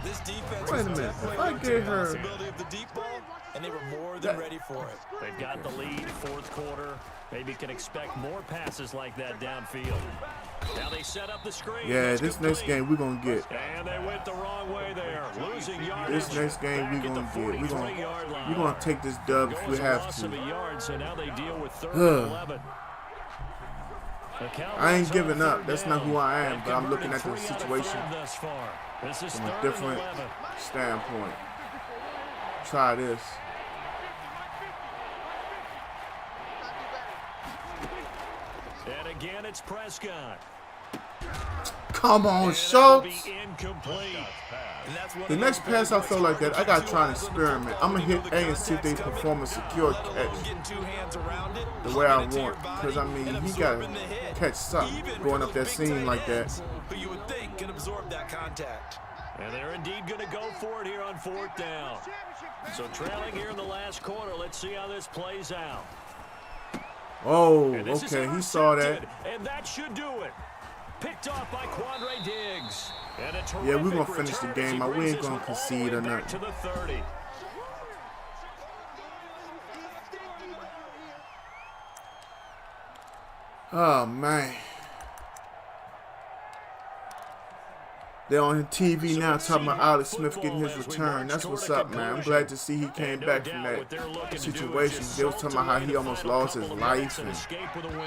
S4: This defense
S1: Wait a minute. If I get her...
S4: responsibility of the deep ball, and they were more than ready for it.
S2: They've got the lead, 4th quarter. Maybe can expect more passes like that downfield. Now they set up the screen.
S1: Yeah, this next game we're going to get.
S2: And they went the wrong way there. Losing yardage.
S1: This next game we're going to get. We're going to take this dub if we have to.
S2: Yard, so now they deal with 3rd and 11.
S1: I ain't giving up. That's not who I am, but I'm looking at the situation from a different standpoint. Try this.
S2: And again, it's Prescott.
S1: Come on, Schultz.
S2: Incomplete.
S1: The next pass I feel like that, I got to try and experiment. I'm going to hit A and see if they perform a secure catch the way I want. Because, I mean, he got to catch something going up that seam like that.
S4: But you would think can absorb that contact.
S2: And they're indeed going to go for it here on 4th down. So trailing here in the last quarter. Let's see how this plays out.
S1: Oh, okay, he saw that.
S2: And that should do it. Picked off by Quandre Diggs.
S1: Yeah, we're going to finish the game. We ain't going to concede or nothing.
S2: To the 30.
S1: Oh, man. They're on TV now talking about Alex Smith getting his return. That's what's up, man. I'm glad to see he came back from that situation. They was talking about how he almost lost his life and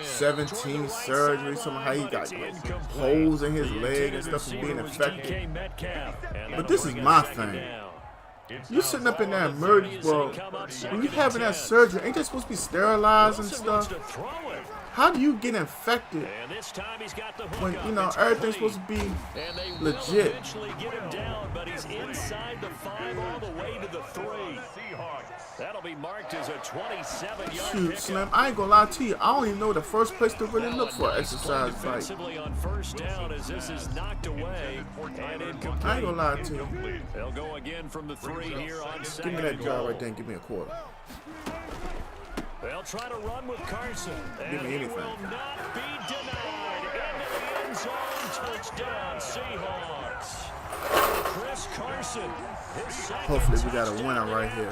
S1: 17 surgeries. Talking about how he got holes in his leg and stuff from being infected. But this is my thing. You sitting up in that emergency, well, when you having that surgery, ain't they supposed to be sterilized and stuff? How do you get infected when, you know, everything's supposed to be legit?
S2: Get him down, but he's inside the 5 all the way to the 3. That'll be marked as a 27-yard
S1: Shoot, Slim, I ain't gonna lie to you. I don't even know the first place to really look for an exercise bike.
S2: On 1st down as this is knocked away and incomplete.
S1: I ain't gonna lie to you.
S2: They'll go again from the 3 here on 2nd.
S1: Give me that jar right there and give me a quarter.
S2: They'll try to run with Carson.
S1: Give me anything.
S2: He will not be denied. Into the end zone. Touchdown, Seahawks. Chris Carson.
S1: Hopefully we got a winner right here.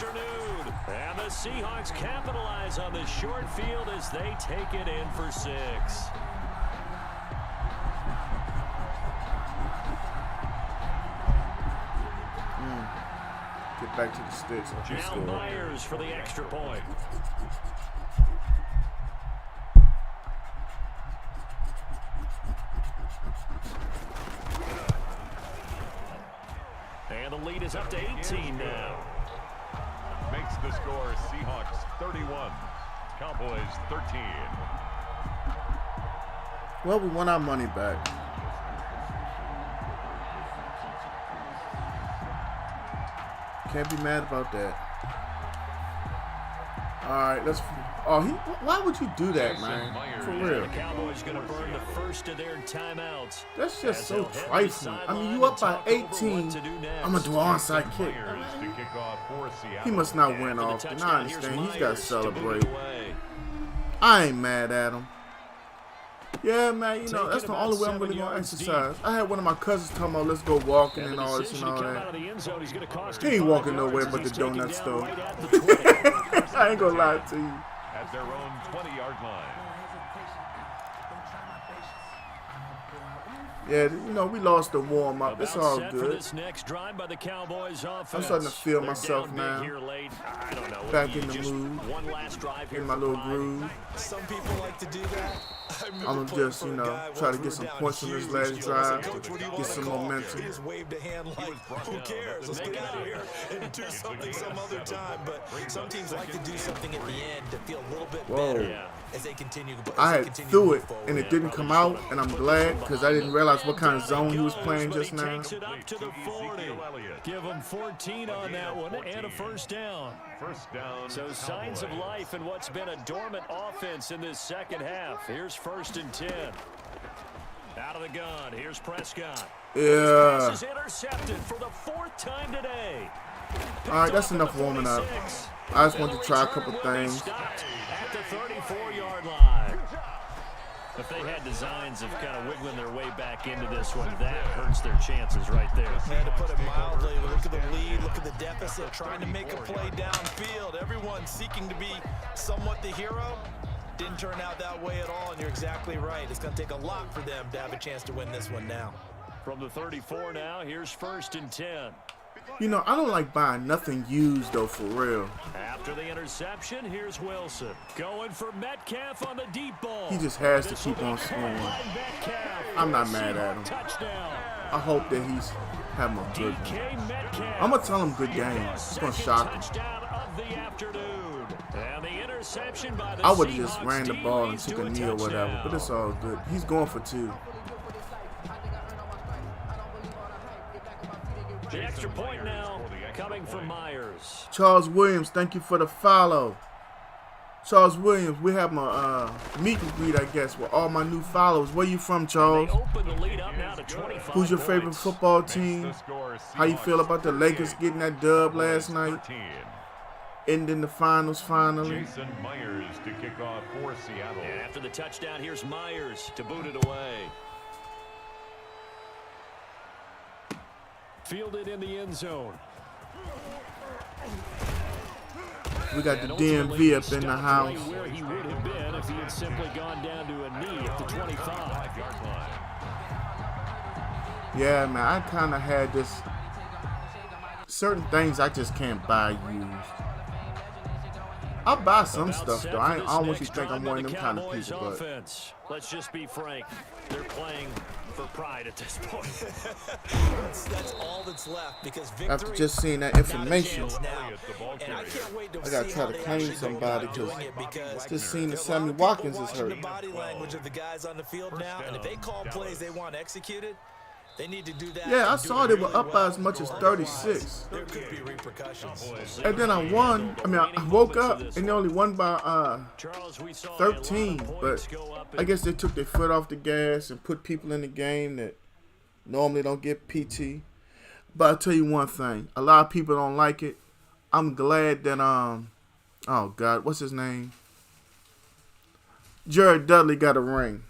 S2: And the Seahawks capitalize on the short field as they take it in for 6.
S1: Get back to the sticks.
S2: Now Myers for the extra point. And the lead is up to 18 now.
S3: Makes the score Seahawks 31, Cowboys 13.
S1: Well, we won our money back. Can't be mad about that. All right, let's. Oh, why would you do that, man? For real.
S2: The Cowboys going to burn the first of their timeouts.
S1: That's just so trifling. I mean, you up by 18. I'm gonna do an onside kick. He must not win often. I understand. He's got to celebrate. I ain't mad at him. Yeah, man, you know, that's the only way I'm really going to exercise. I had one of my cousins talking about let's go walking and all this and all that. He ain't walking nowhere but the donut store. I ain't going to lie to you.
S3: At their own 20-yard line.
S1: Yeah, you know, we lost the warm-up. It's all good.
S2: I'm starting
S1: to feel myself now. Back in the mood. In my little groove.
S4: Some people like to do that.
S1: I'm gonna just, you know, try to get some points on this last drive, get some momentum.
S4: He just waved a hand like, who cares? Let's get out of here and do something some other time. But some teams like to do something at the end to feel a little bit better. as they continue.
S1: I had threw it and it didn't come out, and I'm glad because I didn't realize what kind of zone he was playing just now.
S2: Takes it up to the 40. Give him 14 on that one and a first down.
S3: First down.
S2: So signs of life in what's been a dormant offense in this second half. Here's 1st and 10. Out of the gun. Here's Prescott.
S1: Yeah.
S2: Pass is intercepted for the 4th time today.
S1: All right, that's enough warming up. I just want to try a couple things.
S2: Stopped at the 34-yard line. If they had designs of kind of wiggling their way back into this one, that hurts their chances right there.
S4: Man, to put it mildly, look at the lead, look at the deficit, trying to make a play downfield. Everyone seeking to be somewhat the hero. Didn't turn out that way at all, and you're exactly right. It's going to take a lot for them to have a chance to win this one now.
S2: From the 34 now, here's 1st and 10.
S1: You know, I don't like buying nothing used, though, for real.
S2: After the interception, here's Wilson. Going for Metcalf on the deep ball.
S1: He just has to keep on scoring. I'm not mad at him.
S2: Touchdown.
S1: I hope that he's having a good game. I'm going to tell him good game. It's going to shock him.
S2: Touchdown of the afternoon. And the interception by the
S1: I would have just
S2: Seahawks
S1: ran the ball and
S2: leads
S1: took
S2: to
S1: a knee or whatever,
S2: touchdown.
S1: but it's all good. He's going for 2.
S2: The extra point now coming from Myers.
S1: Charles Williams, thank you for the follow. Charles Williams, we have my meet and greet, I guess, with all my new followers. Where you from, Charles?
S2: They open the lead up now to 25
S1: Who's your favorite
S2: points.
S1: football team? How you feel about the Lakers getting that dub last night? Ending the finals finally.
S3: Jason Myers to kick off for Seattle.
S2: And after the touchdown, here's Myers to boot it away. Fielded in the end zone.
S1: We got the
S2: And ultimately,
S1: DMV up in the
S2: stopped
S1: house.
S2: right where he would have been if he had simply gone down to a knee at the 25.
S1: Yeah, man, I kind of had this. Certain things I just can't buy used. I'll buy some stuff, though. I don't want you to think I'm one of them kind of people, but
S2: Offense. Let's just be frank. They're playing for pride at this point.
S4: That's all that's left because victory.
S1: after just seeing that information,
S4: now. And I can't wait to
S1: I gotta
S4: see
S1: try
S4: how
S1: to
S4: they
S1: claim
S4: actually go
S1: somebody
S4: about doing
S1: 'cause
S4: it because
S1: just seeing that
S4: there's a lot
S1: Sammy
S4: of people
S1: Watkins is
S4: watching
S1: hurt.
S4: the body language of the guys on the field now, and if they call plays they want executed, they need to do that.
S1: yeah, I
S4: and do
S1: saw
S4: it
S1: they were
S4: really
S1: up by
S4: well.
S1: as much as 36.
S4: There could be repercussions.
S1: And then I won. I mean, I woke up and they only won by
S2: Charles, we saw
S1: 13,
S2: a lot of
S1: but
S2: points go up
S1: I guess they took their foot off the gas and put people in the game that normally don't get PT. But I'll tell you one thing, a lot of people don't like it. I'm glad that oh God, what's his name? Jared Dudley got a ring.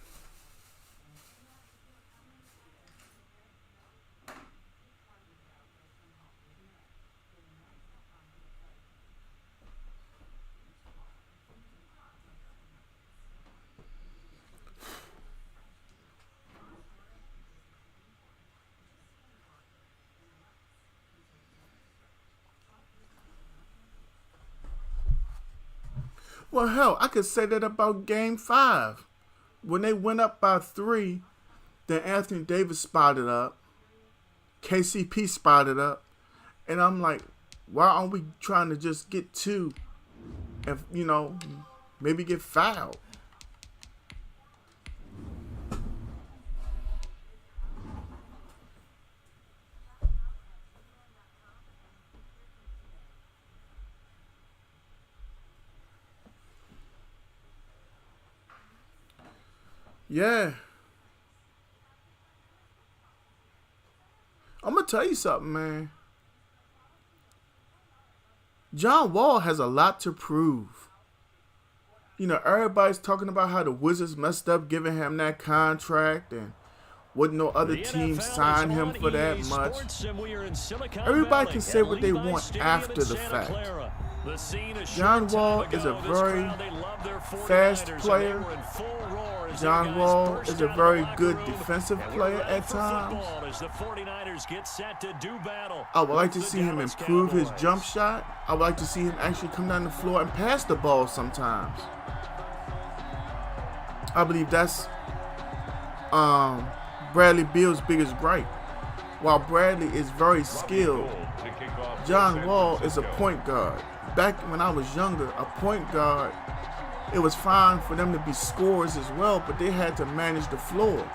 S1: Well, hell, I could say that about Game 5. When they went up by 3, then Anthony Davis spotted up. KCP spotted up. And I'm like, why aren't we trying to just get 2 and, you know, maybe get fouled? Yeah. I'm going to tell you something, man. John Wall has a lot to prove. You know, everybody's talking about how the Wizards messed up giving him that contract and wouldn't no other team sign him for that much. Everybody can say what they want after the fact. John Wall is a very fast player. John Wall is a very good defensive player at times. I would like to see him improve his jump shot. I would like to see him actually come down the floor and pass the ball sometimes. I believe that's Bradley Beal's biggest gripe. While Bradley is very skilled, John Wall is a point guard. Back when I was younger, a point guard It was fine for them to be scorers as well, but they had to manage the floor.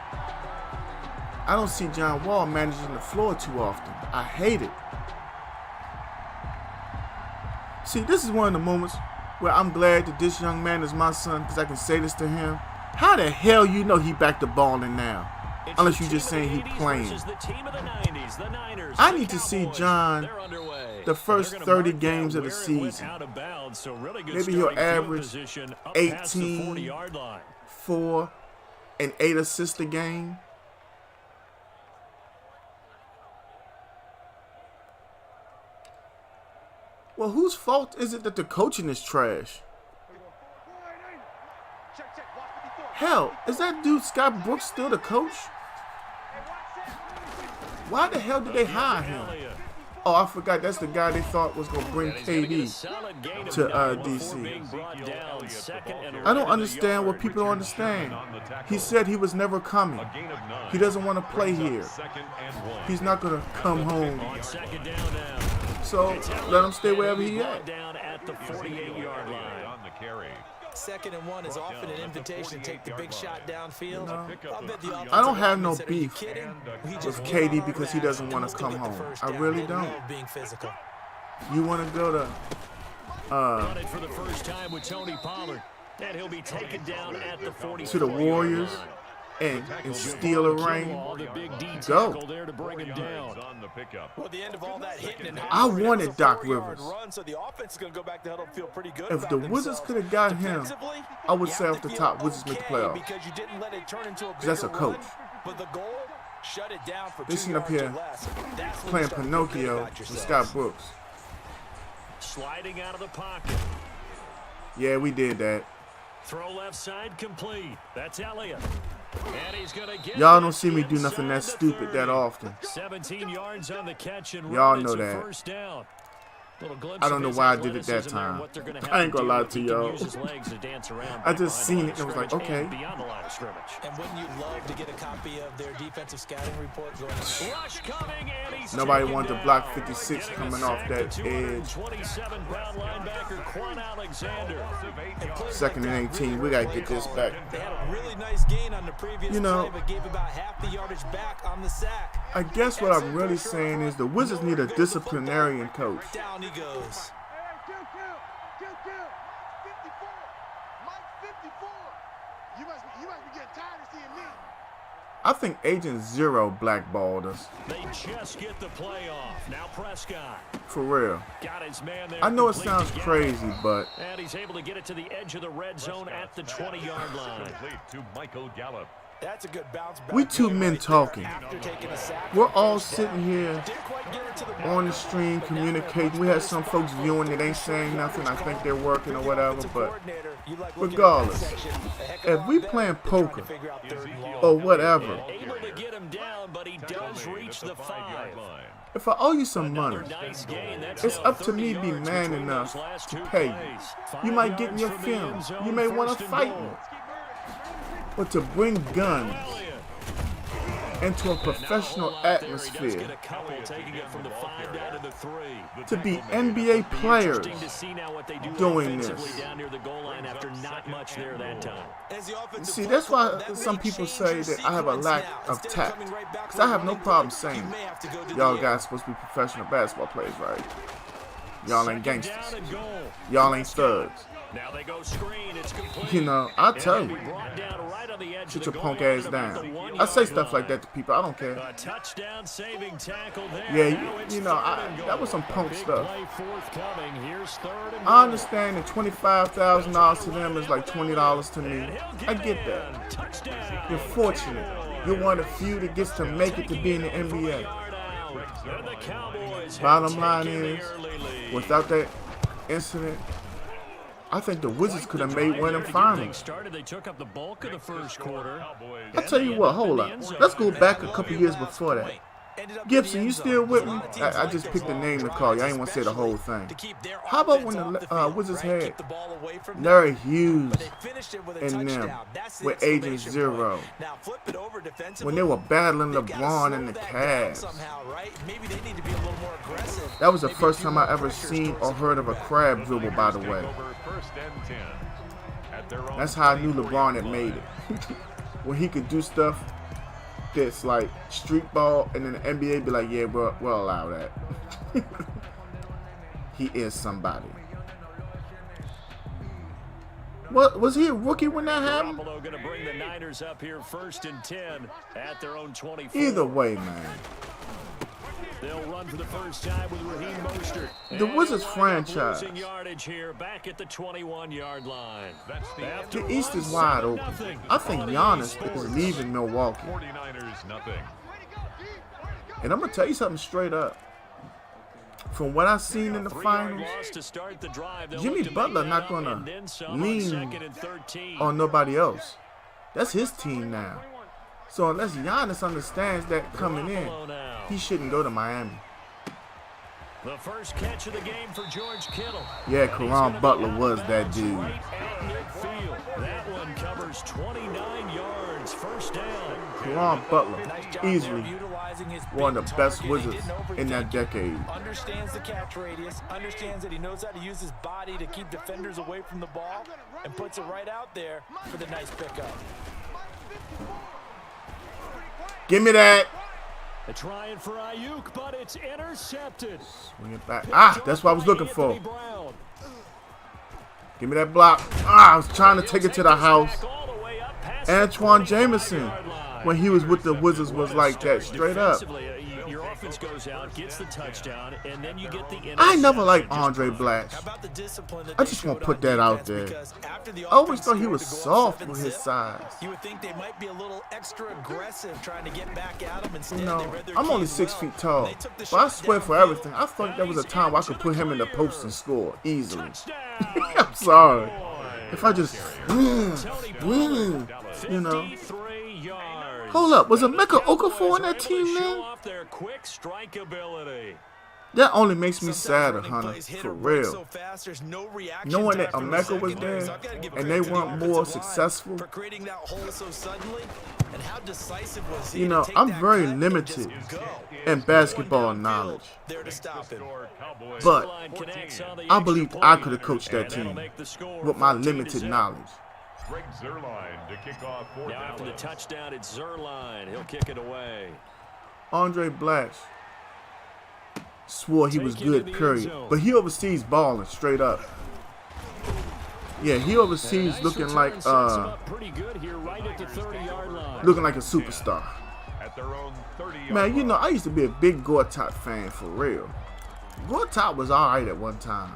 S1: I don't see John Wall managing the floor too often. I hate it. See, this is one of the moments where I'm glad that this young man is my son, because I can say this to him. How the hell you know he back to balling now? Unless you just saying he playing. I need to see John the first 30 games of the season. Maybe he'll average 18, 4, and 8 assists a game. Well, whose fault is it that the coaching is trash? Hell, is that dude Scott Brooks still the coach? Why the hell did they hire him? Oh, I forgot. That's the guy they thought was going to bring KD to D.C. I don't understand what people don't understand. He said he was never coming. He doesn't want to play here. He's not going to come home. So let him stay wherever he at.
S4: Second and 1 is often an invitation to take the big shot downfield.
S1: I don't have no beef with KD because he doesn't want to come home. I really don't. You want to go to
S2: for the first time with Tony Pollard, and he'll be taken down at the 40
S1: to the Warriors and steal a ring? Go. I wanted Doc Rivers. If the Wizards could have got him, I would say off the top, Wizards make the playoffs. Because that's a coach. They sitting up here playing Pinocchio with Scott Brooks.
S2: Sliding out of the pocket.
S1: Yeah, we did that.
S2: Throw left side complete. That's Elliott. And he's gonna get
S1: y'all don't see me do nothing that stupid that often.
S2: 17 yards on the catch and
S1: y'all know that.
S2: First down.
S1: I don't know why I did it that time. I ain't gonna lie to y'all. I just seen it and was like, okay.
S4: And wouldn't you love to get a copy of their defensive scouting report going on?
S1: Nobody wanted to block 56 coming off that edge.
S2: 27-pound linebacker Quan Alexander.
S1: 2nd and 18. We gotta get this back.
S4: They had a really nice gain on the previous play, but gave about half the yardage back on the sack.
S1: I guess what I'm really saying is the Wizards need a disciplinarian coach.
S4: Down he goes.
S5: You must be getting tired of seeing me.
S1: I think Agent Zero blackballed us.
S2: They just get the play off. Now Prescott.
S1: For real.
S2: Got his man there.
S1: I know it sounds crazy, but
S2: and he's able to get it to the edge of the red zone at the 20-yard line.
S3: To Michael Gallup.
S4: That's a good bounce back.
S1: We two men talking. We're all sitting here on the stream communicating. We had some folks viewing that ain't saying nothing. I think they're working or whatever, but regardless, if we playing poker or whatever, if I owe you some money, it's up to me to be man enough to pay you. You might get in your feelings. You may want to fight me. But to bring guns into a professional atmosphere, to be NBA players doing this. See, that's why some people say that I have a lack of tact. Because I have no problem saying, y'all guys supposed to be professional basketball players, right? Y'all ain't gangsters. Y'all ain't thugs. You know, I'll tell you. Sit your punk ass down. I say stuff like that to people. I don't care. Yeah, you know, that was some punk stuff. I understand that $25,000 to them is like $20 to me. I get that. You're fortunate. You're one of the few that gets to make it to be in the NBA. Bottom line is, without that incident, I think the Wizards could have made one of them finals. I tell you what, hold up. Let's go back a couple years before that. Gibson, you still with me? I just picked a name to call you. I ain't want to say the whole thing. How about when the Wizards had Larry Hughes and them with Agent Zero? When they were battling LeBron and the Cavs. That was the first time I ever seen or heard of a crab dribble, by the way.
S3: At their own
S1: That's how I knew
S3: 23
S1: LeBron had
S3: yard
S1: made
S3: line.
S1: it. When he could do stuff that's like street ball, and then the NBA be like, yeah, we'll allow that. He is somebody. What was he a rookie when that happened?
S2: Garoppolo going to bring the Niners up here 1st and 10 at their own 24.
S1: Either way, man.
S2: They'll run for the first time with Raheem Mostert.
S1: The Wizards franchise.
S2: Losing yardage here back at the 21-yard line.
S3: That's the end.
S1: The East is wide open. I think Giannis is leaving Milwaukee.
S3: 49ers nothing.
S1: And I'm going to tell you something straight up. From what I've seen in the
S2: 3-yard
S1: finals,
S2: loss to start the drive. They'll
S1: Jimmy
S2: look to
S1: Butler
S2: make
S1: not
S2: that
S1: going
S2: up and
S1: to
S2: then some on
S1: lean
S2: 2nd and 13.
S1: on nobody else. That's his team now. So unless Giannis understands that coming in,
S2: Garoppolo now.
S1: he shouldn't go to Miami.
S2: The first catch of the game for George Kittle.
S1: Yeah,
S2: And he's
S1: Caron
S2: gonna be
S1: Butler
S2: out of
S1: was that
S2: bounds
S1: dude.
S2: right at midfield. That one covers 29 yards. First down.
S1: Caron Butler,
S4: Nice job
S1: easily
S4: there, utilizing his
S1: one of
S4: big
S1: the best
S4: target. He
S1: Wizards
S4: didn't
S1: in that
S4: overthink it.
S1: decade.
S4: Understands the catch radius, understands that he knows how to use his body to keep defenders away from the ball, and puts it right out there for the nice pickup.
S1: Give me that.
S2: They're trying for Ayuk, but it's intercepted.
S1: Swing it back. Ah, that's what I was looking for.
S2: Anthony Brown.
S1: Give me that block. Ah, I was trying to take it to the house.
S2: Back all the way up past the
S1: Antoine
S2: 25-yard
S1: Jameson,
S2: line.
S1: when he was with the Wizards, was like that, straight up.
S2: Defensively, your offense goes out, gets the touchdown, and then you get the interception.
S1: I never liked Andre Blatch.
S4: How about the discipline that
S1: I
S4: they
S1: just want
S4: showed
S1: to put
S4: on
S1: that out
S4: defense?
S1: there.
S4: Because after the
S1: I always
S4: offense
S1: thought he was
S4: scored to go up
S1: soft with his
S4: 7-zip,
S1: size.
S4: you would think they might be a little extra aggressive trying to get back at him. Instead,
S1: You
S4: they
S1: know,
S4: read their
S1: I'm only
S4: keys
S1: 6
S4: well,
S1: feet tall,
S4: and they took the
S1: but I
S4: shot
S1: swear for
S4: downfield.
S1: everything, I thought there was a time where I could put him in the post and score easily.
S2: Touchdown.
S1: I'm sorry.
S2: Boy.
S1: If I just,
S2: Tony Pollard,
S1: you know.
S2: 53 yards.
S1: Hold up, was
S2: And the
S1: Emeka
S2: Cowboys
S1: Okafor on
S2: were
S1: that
S2: able to
S1: team,
S2: show
S1: man?
S2: off their quick strike ability.
S1: That only makes me
S4: Sometimes
S1: sadder,
S4: running
S1: Hunter,
S4: plays hit
S1: for
S4: or break
S1: real.
S4: so fast, there's no reaction
S1: Knowing that
S4: time from the
S1: Emeka was
S4: secondary,
S1: there
S4: so I've gotta give
S1: and
S4: credit
S1: they
S4: to the
S1: weren't more
S4: offensive line
S1: successful,
S4: for creating that hole so suddenly, and how decisive was he
S1: you
S4: to
S1: know,
S4: take
S1: I'm
S4: that
S1: very
S4: cut and
S1: limited
S4: just go.
S1: in basketball
S4: One downfield,
S1: knowledge.
S4: there to stop him.
S1: But
S2: Line connects on the
S1: I
S2: extra
S1: believed
S2: point,
S1: I could have coached that
S2: and that'll
S1: team
S2: make the score
S1: with my
S2: 14-0.
S1: limited knowledge.
S3: Greg Zuerlein to kick off for
S2: Now after the
S3: Dallas.
S2: touchdown, it's Zuerlein. He'll kick it away.
S1: Andre Blatch swore he was
S2: Take it in the
S1: good,
S2: end
S1: period.
S2: zone.
S1: But he oversees balling straight up. Yeah, he oversees
S2: Nice
S1: looking
S2: return
S1: like
S2: sets him up pretty good here, right at the 30-yard line.
S1: looking like a superstar.
S3: At their own 30-yard
S1: Man, you know,
S3: line.
S1: I used to be a big Gortat fan for real. Gortat was alright at one time.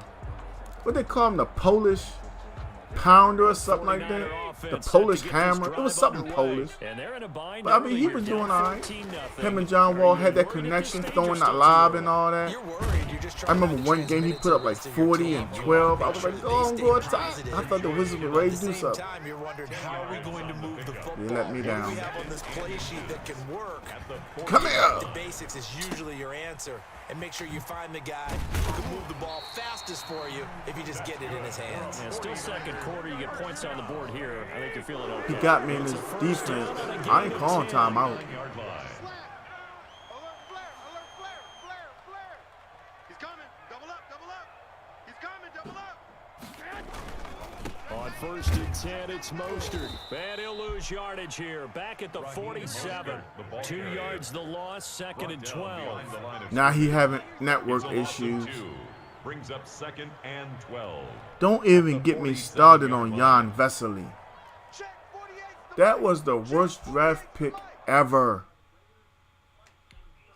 S1: What they call him, the Polish pounder or something like that? The Polish hammer. It was something Polish.
S2: And they're in a bind
S1: But I mean,
S2: early
S1: he
S2: here,
S1: was
S2: down
S1: doing alright.
S2: 14-0.
S1: Him and John Wall had that connection, throwing that lob and all that.
S4: You're worried. You're just
S1: I
S4: trying
S1: remember
S4: not to
S1: one game he
S4: transmit it
S1: put
S4: to
S1: up
S4: the
S1: like
S4: rest of your
S1: 40
S4: team.
S1: and
S4: You
S1: 12. I
S4: wanna
S1: was
S4: make
S1: like,
S4: sure
S1: go
S4: that
S1: on,
S4: they
S1: Gortat.
S4: stay positive.
S1: I thought the Wizards were
S4: But
S1: ready
S4: at
S1: to
S4: the
S1: do
S4: same
S1: something.
S4: time, you're wondering how are we going to move the football?
S1: You let me
S4: What do
S1: down.
S4: we have on this play sheet that can work?
S1: Come here.
S4: The basics is usually your answer. And make sure you find the guy who can move the ball fastest for you if you just get it in his hands.
S2: Yeah, still second quarter. You get points on the board here. I think you're feeling okay.
S1: He got me in his defense. I ain't calling timeout.
S3: Yard line.
S5: Alert flare, alert flare, flare, flare. He's coming. Double up, double up. He's coming, double up.
S2: On 1st and 10, it's Mostert. And he'll lose yardage here. Back at the 47. 2 yards the loss, 2nd and 12.
S1: Now he having network issues.
S3: Brings up 2nd and 12.
S1: Don't even get me started on Jan Vesely.
S5: Check 48.
S1: That was the worst draft pick ever.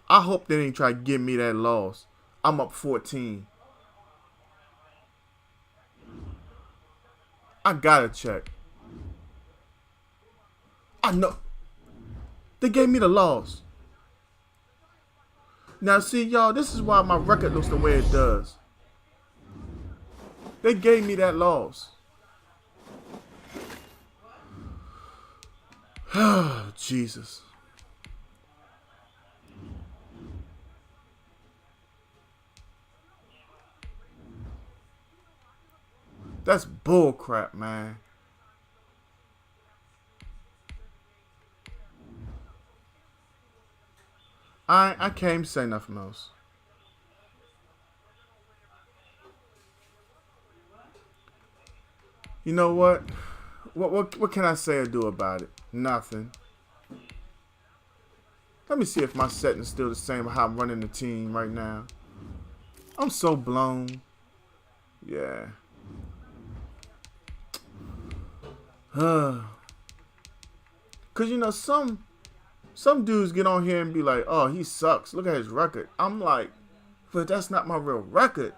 S1: I hope they didn't try to give me that loss. I'm up 14. I gotta check. I know. They gave me the loss. Now see, y'all, this is why my record looks the way it does. They gave me that loss. Jesus. That's bull crap, man. I can't even say nothing else. You know what? What can I say or do about it? Nothing. Let me see if my setting's still the same how I'm running the team right now. I'm so blown. Yeah. Cause you know some dudes get on here and be like, oh, he sucks. Look at his record. I'm like, but that's not my real record.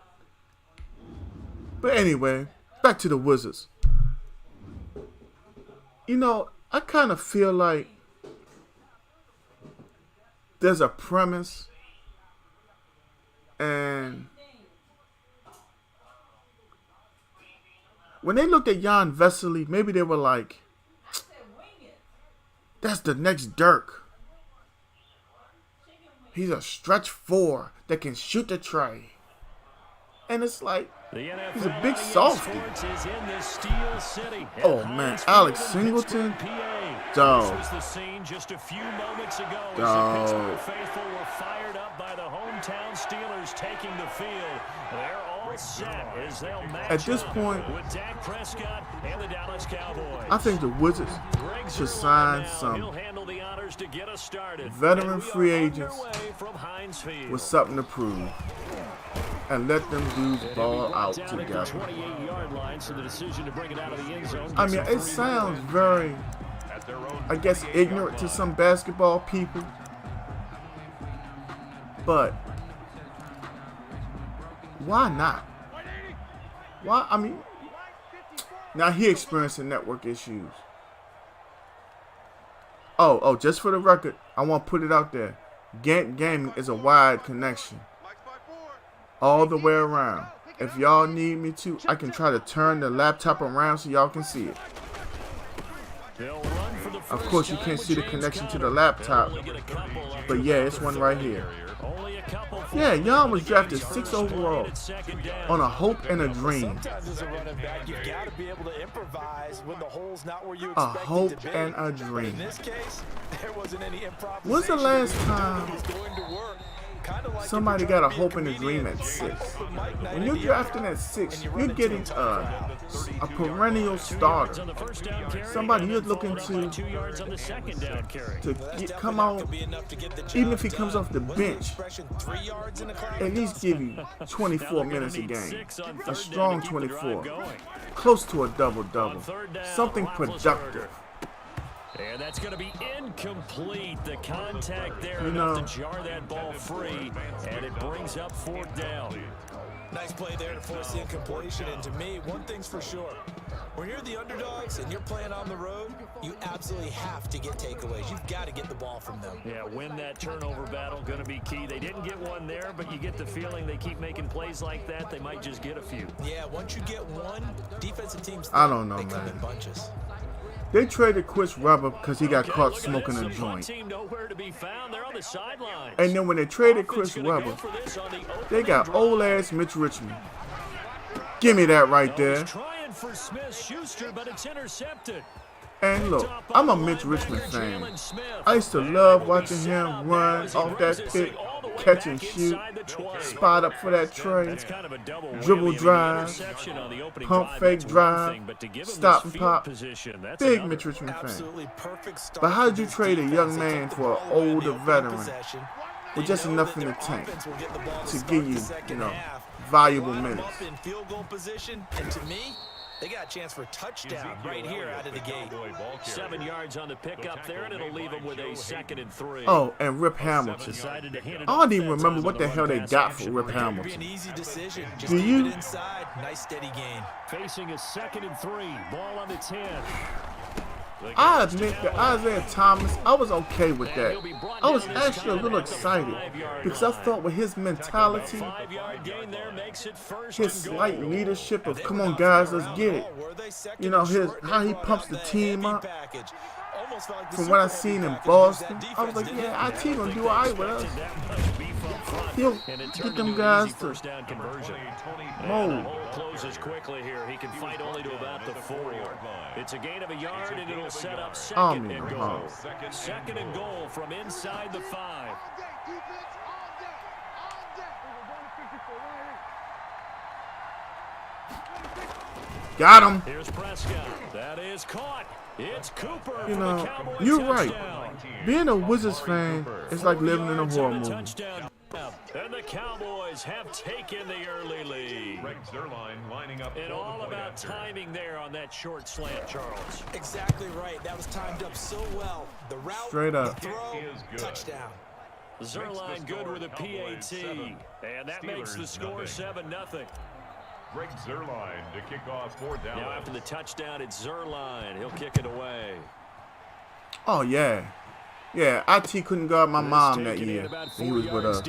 S1: But anyway, back to the Wizards. You know, I kind of feel like there's a premise, and when they looked at Jan Vesely, maybe they were like, that's the next Dirk. He's a stretch 4 that can shoot the tray. And it's like, he's a big softy. Oh man, Alex Singleton. Dog.
S2: This was the scene just a few moments ago as
S1: Dog.
S2: the Pittsburgh faithful were fired up by the hometown Steelers taking the field. They're all set as they'll match
S1: At this
S2: up
S1: point,
S2: with Dak Prescott and the Dallas Cowboys.
S1: I think the Wizards should sign some veteran free agents with something to prove. And let them dudes ball out together. I mean, it sounds very, I guess, ignorant to some basketball people. But why not? Why? I mean, now he experiencing network issues. Oh, just for the record, I want to put it out there. Gantt Gaming is a wide connection. All the way around. If y'all need me to, I can try to turn the laptop around so y'all can see it. Of course, you can't see the connection to the laptop, but yeah, it's one right here. Yeah, Jan was drafted 6th overall on a hope and a dream.
S4: Sometimes as a running back, you've got to be able to improvise when the hole's not where you
S1: A
S4: expect
S1: hope
S4: it to be.
S1: and a
S4: But
S1: dream.
S4: in this case, there wasn't any improvisation.
S1: When's the last time
S4: It was going to work. Kind of like
S1: somebody
S4: if you're
S1: got a
S4: trying to
S1: hope and
S4: be
S1: a dream at
S4: comedian,
S1: 6?
S4: open mic night
S1: When
S4: at
S1: you're
S4: the
S1: drafting
S4: Improv,
S1: at 6,
S4: and you
S1: you're
S4: run into
S1: getting
S4: a tough
S1: a perennial starter. Somebody you're looking to come out, even if he comes off the bench, at least give you 24 minutes a game. A strong 24. Close to a double-double. Something productive.
S2: And that's going to be incomplete. The contact there
S1: You
S2: enough
S1: know,
S2: to jar that ball free, and it brings up 4th down.
S4: Nice play there to force the incompletion. And to me, one thing's for sure. When you're the underdogs and you're playing on the road, you absolutely have to get takeaways. You've got to get the ball from them.
S2: Yeah, win that turnover battle, going to be key. They didn't get one there, but you get the feeling they keep making plays like that, they might just get a few.
S4: Yeah, once you get one, defensive teams,
S1: I don't know,
S4: they come
S1: man.
S4: in bunches.
S1: They traded Chris Webber because he got caught smoking a joint. And then when they traded Chris Webber, they got old-ass Mitch Richmond. Give me that right there.
S2: Trying for Smith-Schuster, but it's intercepted.
S1: And look, I'm a Mitch Richmond fan. I used to love watching him run off that pick, catch and shoot, spot up for that tray, dribble drive, pump fake drive, stop and pop. Big Mitch Richmond fan. But how did you trade a young man for an older veteran with just enough in the tank to give you, valuable minutes?
S4: And to me, they got a chance for a touchdown right here out of the gate.
S2: 7 yards on the pickup there, and it'll leave them with a 2nd and 3.
S1: Oh, and Rip Hamilton. I don't even remember what the hell they got for Rip Hamilton.
S4: An easy decision. Just
S1: Do
S4: keep
S1: you?
S4: it inside. Nice steady gain.
S2: Facing a 2nd and 3. Ball on the 10.
S1: I admit that Isaiah Thomas, I was okay with that. I was actually a little excited because I thought with his mentality, his slight leadership of come on guys, let's get it. How he pumps the team up. From what I seen in Boston, I was like, yeah, our team gonna do all right with us. He'll get them guys to mold.
S2: Closes quickly here. He can fight only to about the 4. It's a gain of a yard, and it'll set up 2nd and goal. 2nd and goal from inside the 5.
S1: Got him.
S2: Here's Prescott. That is caught. It's Cooper.
S1: You
S2: for the
S1: know,
S2: Cowboys
S1: you're right.
S2: touchdown.
S1: Being a Wizards fan is like living in a horror movie.
S2: Touchdown. And the Cowboys have taken the early lead.
S3: Greg Zerline lining up.
S2: And all about timing there on that short slant, Charles.
S4: Exactly right. That was timed up so well. The route,
S1: Straight up.
S4: the throw,
S3: is good.
S4: touchdown.
S2: Zerline good with a PAT. And that makes the score 7-0.
S3: Greg Zerline to kick off for Dallas.
S2: Now after the touchdown, it's Zerline. He'll kick it away.
S1: Oh, yeah. Yeah, IT couldn't guard my mom that year when he was with us.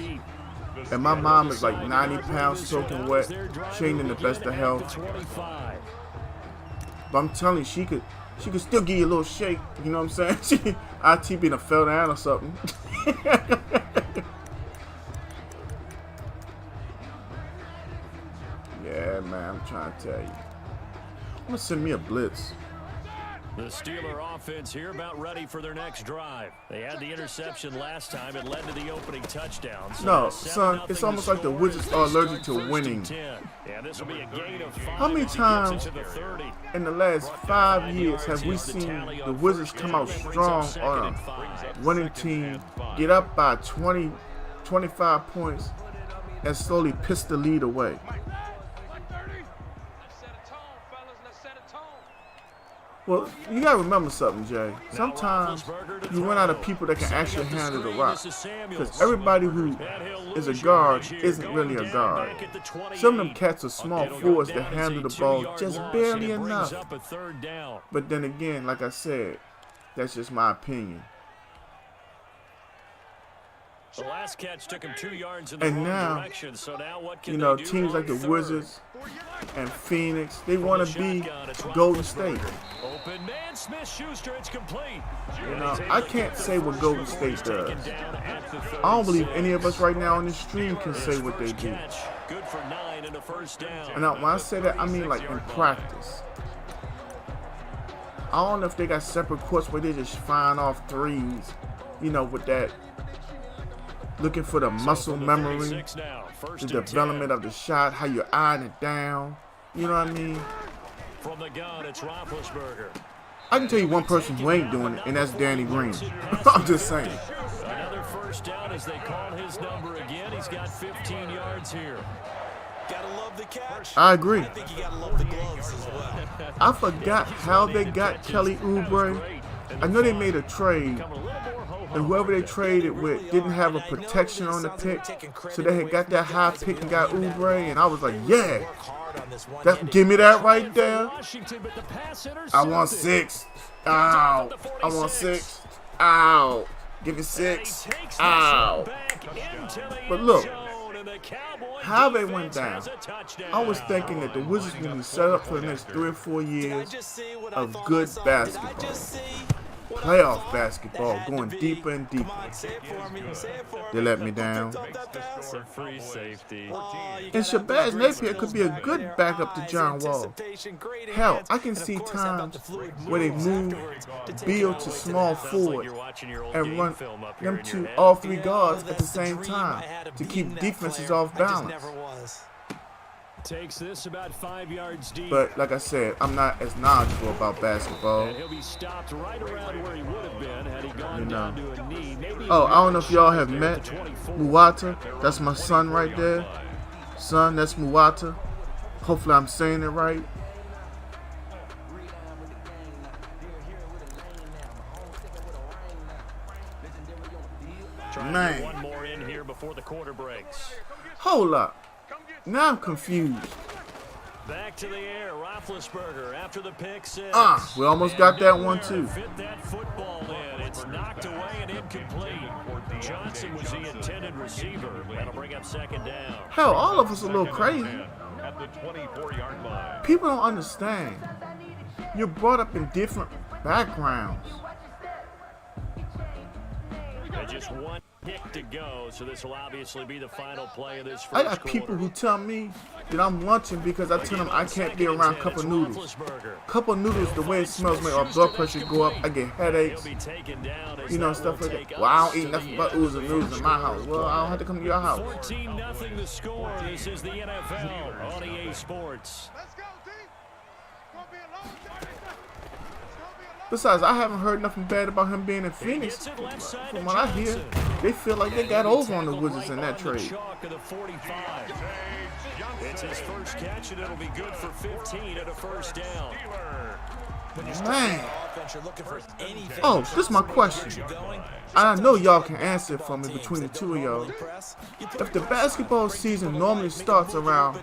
S1: And my mom is like 90 pounds soaking wet. She ain't in the best of health. But I'm telling you, she could still give you a little shake. You know what I'm saying? IT being a fell down or something. Yeah, man, I'm trying to tell you. I'm gonna send me a blitz.
S2: The Steeler offense here about ready for their next drive. They had the interception last time. It led to the opening touchdown. So
S1: No, son, it's almost like the Wizards are allergic to winning.
S2: Yeah, this will be a gain of 5
S1: How many
S2: as he gets
S1: times
S2: into the 30.
S1: in the last 5 years have we seen the Wizards come out strong on a winning team, get up by 20, 25 points, and slowly piss the lead away? Well, you gotta remember something, Jay. Sometimes you run out of people that can actually handle the rock. Because everybody who is a guard isn't really a guard. Some of them cats are small forwards that handle the ball just barely enough. But then again, like I said, that's just my opinion.
S2: The last catch took him 2 yards in the
S1: And
S2: wrong
S1: now,
S2: direction. So now what can
S1: you know,
S2: they do
S1: teams
S2: on
S1: like the
S2: third?
S1: Wizards and Phoenix, they
S2: From
S1: want
S2: the
S1: to be
S2: shotgun, it's
S1: Golden State.
S2: Open man, Smith-Schuster, it's complete.
S1: You know, I can't say what Golden State does. I don't believe any of us right now on this stream can say what they do.
S2: Good for 9 and a first down.
S1: And when I say that, I mean like in practice. I don't know if they got separate courts where they just firing off threes, you know, with that, looking for the muscle memory, the development of the shot, how you're eyeing it down. You know what I mean?
S2: From the gun, it's Roethlisberger.
S1: I can tell you one person who ain't doing it, and that's Danny Green. I'm just saying.
S2: Another first down as they call his number again. He's got 15 yards here.
S4: Gotta love the catch.
S1: I agree.
S4: I think you gotta love the gloves as well.
S1: I forgot how they got Kelly Oubre. I know they made a trade, and whoever they traded with didn't have a protection on the pick, so they had got that high pick and got Oubre, and I was like, yeah, give me that right there. I want 6. Ow. I want 6. Ow. Give me 6. Ow. But look, how they went down. I was thinking that the Wizards will be set up for the next 3 or 4 years of good basketball. Playoff basketball, going deeper and deeper. They let me down.
S2: Free safety.
S1: And Shabazz Napier could be a good backup to John Wall. Hell, I can see times where they move Beal to small forward and run them to all 3 guards at the same time to keep defenses off balance.
S2: Takes this about 5 yards deep.
S1: But like I said, I'm not as knowledgeable about basketball.
S2: And he'll be stopped right around where he would have been had he gone
S1: You know.
S2: down to a knee. Maybe
S1: Oh, I don't know if y'all have met Muwata. That's my son right there. Son, that's Muwata. Hopefully I'm saying it right.
S2: trying to
S1: Man.
S2: get one more in here before the quarter breaks.
S1: Hold up. Now I'm confused.
S2: Back to the air, Roethlisberger after the pick six.
S1: We almost got that one too.
S2: Fit that football in. It's knocked away and incomplete. Johnson was the intended receiver. That'll bring up second down.
S1: Hell, all of us a little crazy.
S3: At the 24-yard line.
S1: People don't understand. You're brought up in different backgrounds.
S2: And just one kick to go, so this will obviously be the final play of this first
S1: I got people
S2: quarter.
S1: who tell me that I'm lunching because I tell them I can't be around cup of noodles. Cup of noodles, the way it smells make our blood pressure go up. I get headaches, you know, stuff like that. Well, I don't eat nothing but oodles and noodles in my house. Well, I don't have to come to your house.
S2: 14-0 the score. This is the NFL on EA Sports.
S5: Let's go, team.
S1: Besides, I haven't heard nothing bad about him being in Phoenix. From what I hear, they feel like they got over on the Wizards in that trade.
S2: It's his first catch, and it'll be good for 15 at a first down.
S1: Man. Oh, this is my question. I know y'all can answer it for me between the two of y'all. If the basketball season normally starts around,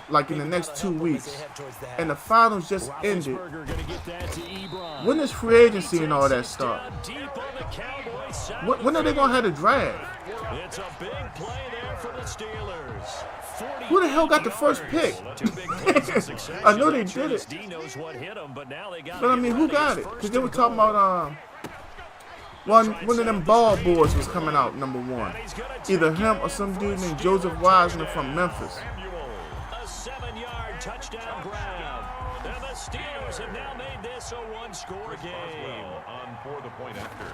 S1: like in the next 2 weeks, and the finals just ended, when does free agency and all that start? When are they going to have the draft?
S2: It's a big play there for the Steelers.
S1: Who the hell got the first pick? I know they did it. But I mean, who got it? Because they were talking about one of them ball boys was coming out, number 1. Either him or some dude named Joseph Wiseman from Memphis.
S2: A 7-yard touchdown grab. And the Steelers have now made this a one-score game.
S3: On for the point after.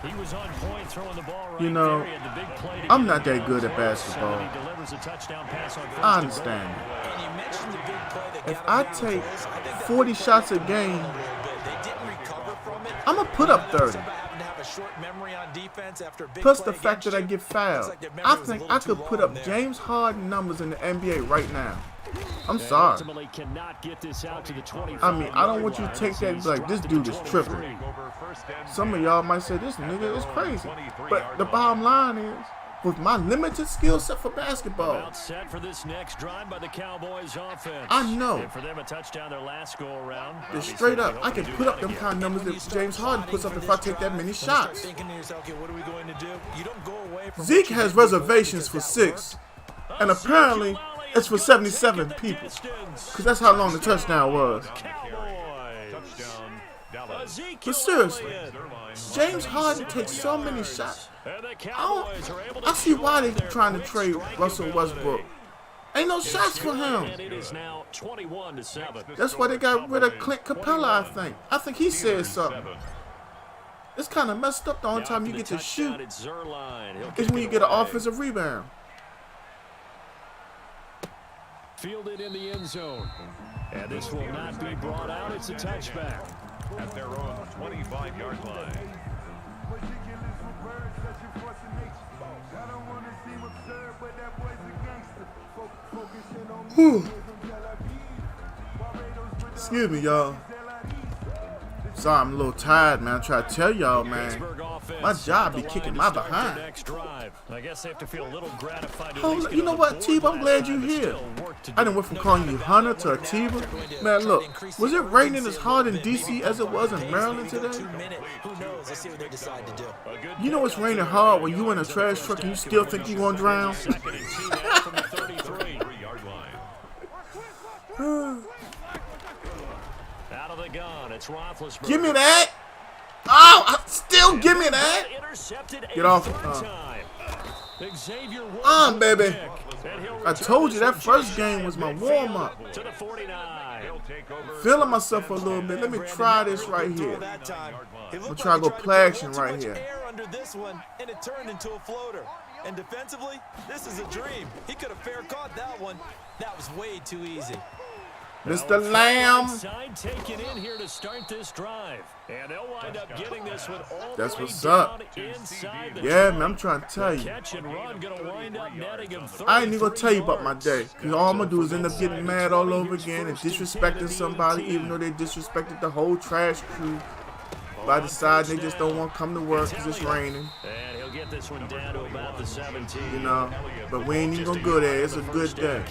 S2: He was on point throwing the ball right
S1: You know,
S2: there. He had the big play to
S1: I'm
S2: get
S1: not that
S2: down
S1: good at
S2: close,
S1: basketball.
S2: and he delivers a touchdown pass on first
S1: I
S2: and
S1: understand.
S4: And you mentioned the big play that
S1: If
S4: got
S1: I
S4: him down
S1: take
S4: close. I think that
S1: 40
S4: play
S1: shots a
S4: let them
S1: game,
S4: down a little bit. They didn't recover from it.
S1: I'm going to put up 30.
S4: Somebody happened to have a short memory on defense after a big
S1: Plus
S4: play
S1: the fact that
S4: against
S1: I
S4: you.
S1: get
S4: Looks
S1: fouled.
S4: like their memory
S1: I
S4: was a
S1: think
S4: little
S1: I
S4: too
S1: could put
S4: long
S1: up
S4: there.
S1: James Harden numbers in the NBA right now. I'm
S2: And
S1: sorry.
S2: ultimately cannot get this out to the 25.
S1: I mean, I don't want you to take that and be like, this dude is tripping. Some of y'all might say, this nigga is crazy. But the bottom line is, with my limited skill set for basketball,
S2: About set for this next drive by the Cowboys offense.
S1: I know.
S2: And for them a touchdown their last go around.
S1: just straight up, I can put up them kind of numbers that James Harden puts up if I take that many shots.
S4: Thinking to yourself, okay, what are we going to do? You don't go away from
S1: Zeke
S4: what you
S1: has
S4: did before
S1: reservations for
S4: because that
S1: 6, and apparently it's for 77 people, because that's how long the touchdown was.
S3: Touchdown, Dallas.
S1: But seriously, James Harden takes so many shots. I see why they're trying to trade Russell Westbrook. Ain't no shots for him.
S2: And it is now 21-7.
S1: That's why they got rid of Clint Capella, I think. I think he said something. It's kind of messed up the only time you get to shoot is when you get an offensive rebound.
S2: Fielded in the end zone. And this will not be brought out. It's a touchback.
S3: At their own 25-yard line.
S1: Whew. Excuse me, y'all. Sorry, I'm a little tired, man. I'm trying to tell y'all, man. My job be kicking my behind.
S2: I guess they have to feel a little gratified to at
S1: Hold
S2: least
S1: on,
S2: get
S1: you know
S2: on the
S1: what,
S2: board
S1: Tebow? I'm
S2: last
S1: glad
S2: time,
S1: you're
S2: but
S1: here.
S2: still work to
S1: I done
S2: do
S1: went from
S2: here.
S1: calling you Hunter to a Tebow. Man, look, was it raining as hard in D.C. as it was in Maryland today?
S4: Who knows? Let's see what they decide to do.
S1: You know it's raining hard when you in a trash truck and you still think you gonna drown?
S2: Second and 2 now from the 33.
S3: 3-yard line.
S2: Out of the gun, it's Roethlisberger.
S1: Give me that! Oh, still give me that!
S2: Intercepted
S1: Get off.
S2: time. Xavier
S1: Baby.
S2: And he'll
S1: I told you that first game was my warm-up.
S2: to the 49.
S1: Feeling myself a little bit. Let me try this right here. I'm gonna try to go play action right here.
S4: Air under this one, and it turned into a floater. And defensively, this is a dream. He could have fair caught that one. That was way too easy.
S1: Mr. Lamb.
S2: Side taken in here to start this drive. And they'll wind up getting this one all
S1: That's
S2: the way
S1: what's
S2: down
S1: up.
S2: inside the
S1: Yeah,
S2: 20.
S1: man, I'm trying to tell you.
S2: Catch and run gonna wind up netting him 33
S1: I ain't even gonna tell you about my
S2: yards.
S1: day. Cause all I'm gonna do is end up getting mad all over again and disrespecting somebody even though they disrespected the whole trash crew by deciding they just don't want to come to work because it's raining.
S2: And he'll get this one down to about the 17.
S1: You know, but we ain't even gonna go there. It's a good day.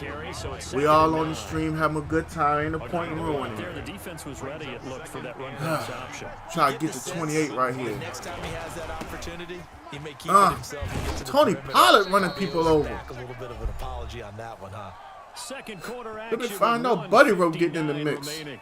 S1: We all on the stream having a good time. Ain't no point in ruining
S2: There,
S1: it.
S2: the defense was ready. It looked for that run pass option.
S1: Try to get to 28 right here.
S4: Next time he has that opportunity, he may keep
S1: Uh,
S4: it himself. and get to the
S1: Tony
S4: perimeter.
S1: Pollard running people over.
S4: Back a little bit of an apology on that one, huh?
S2: Second quarter
S1: Let
S2: action.
S1: me find
S2: with
S1: out Buddy Rowe getting in the
S2: 1:59
S1: mix.
S2: remaining.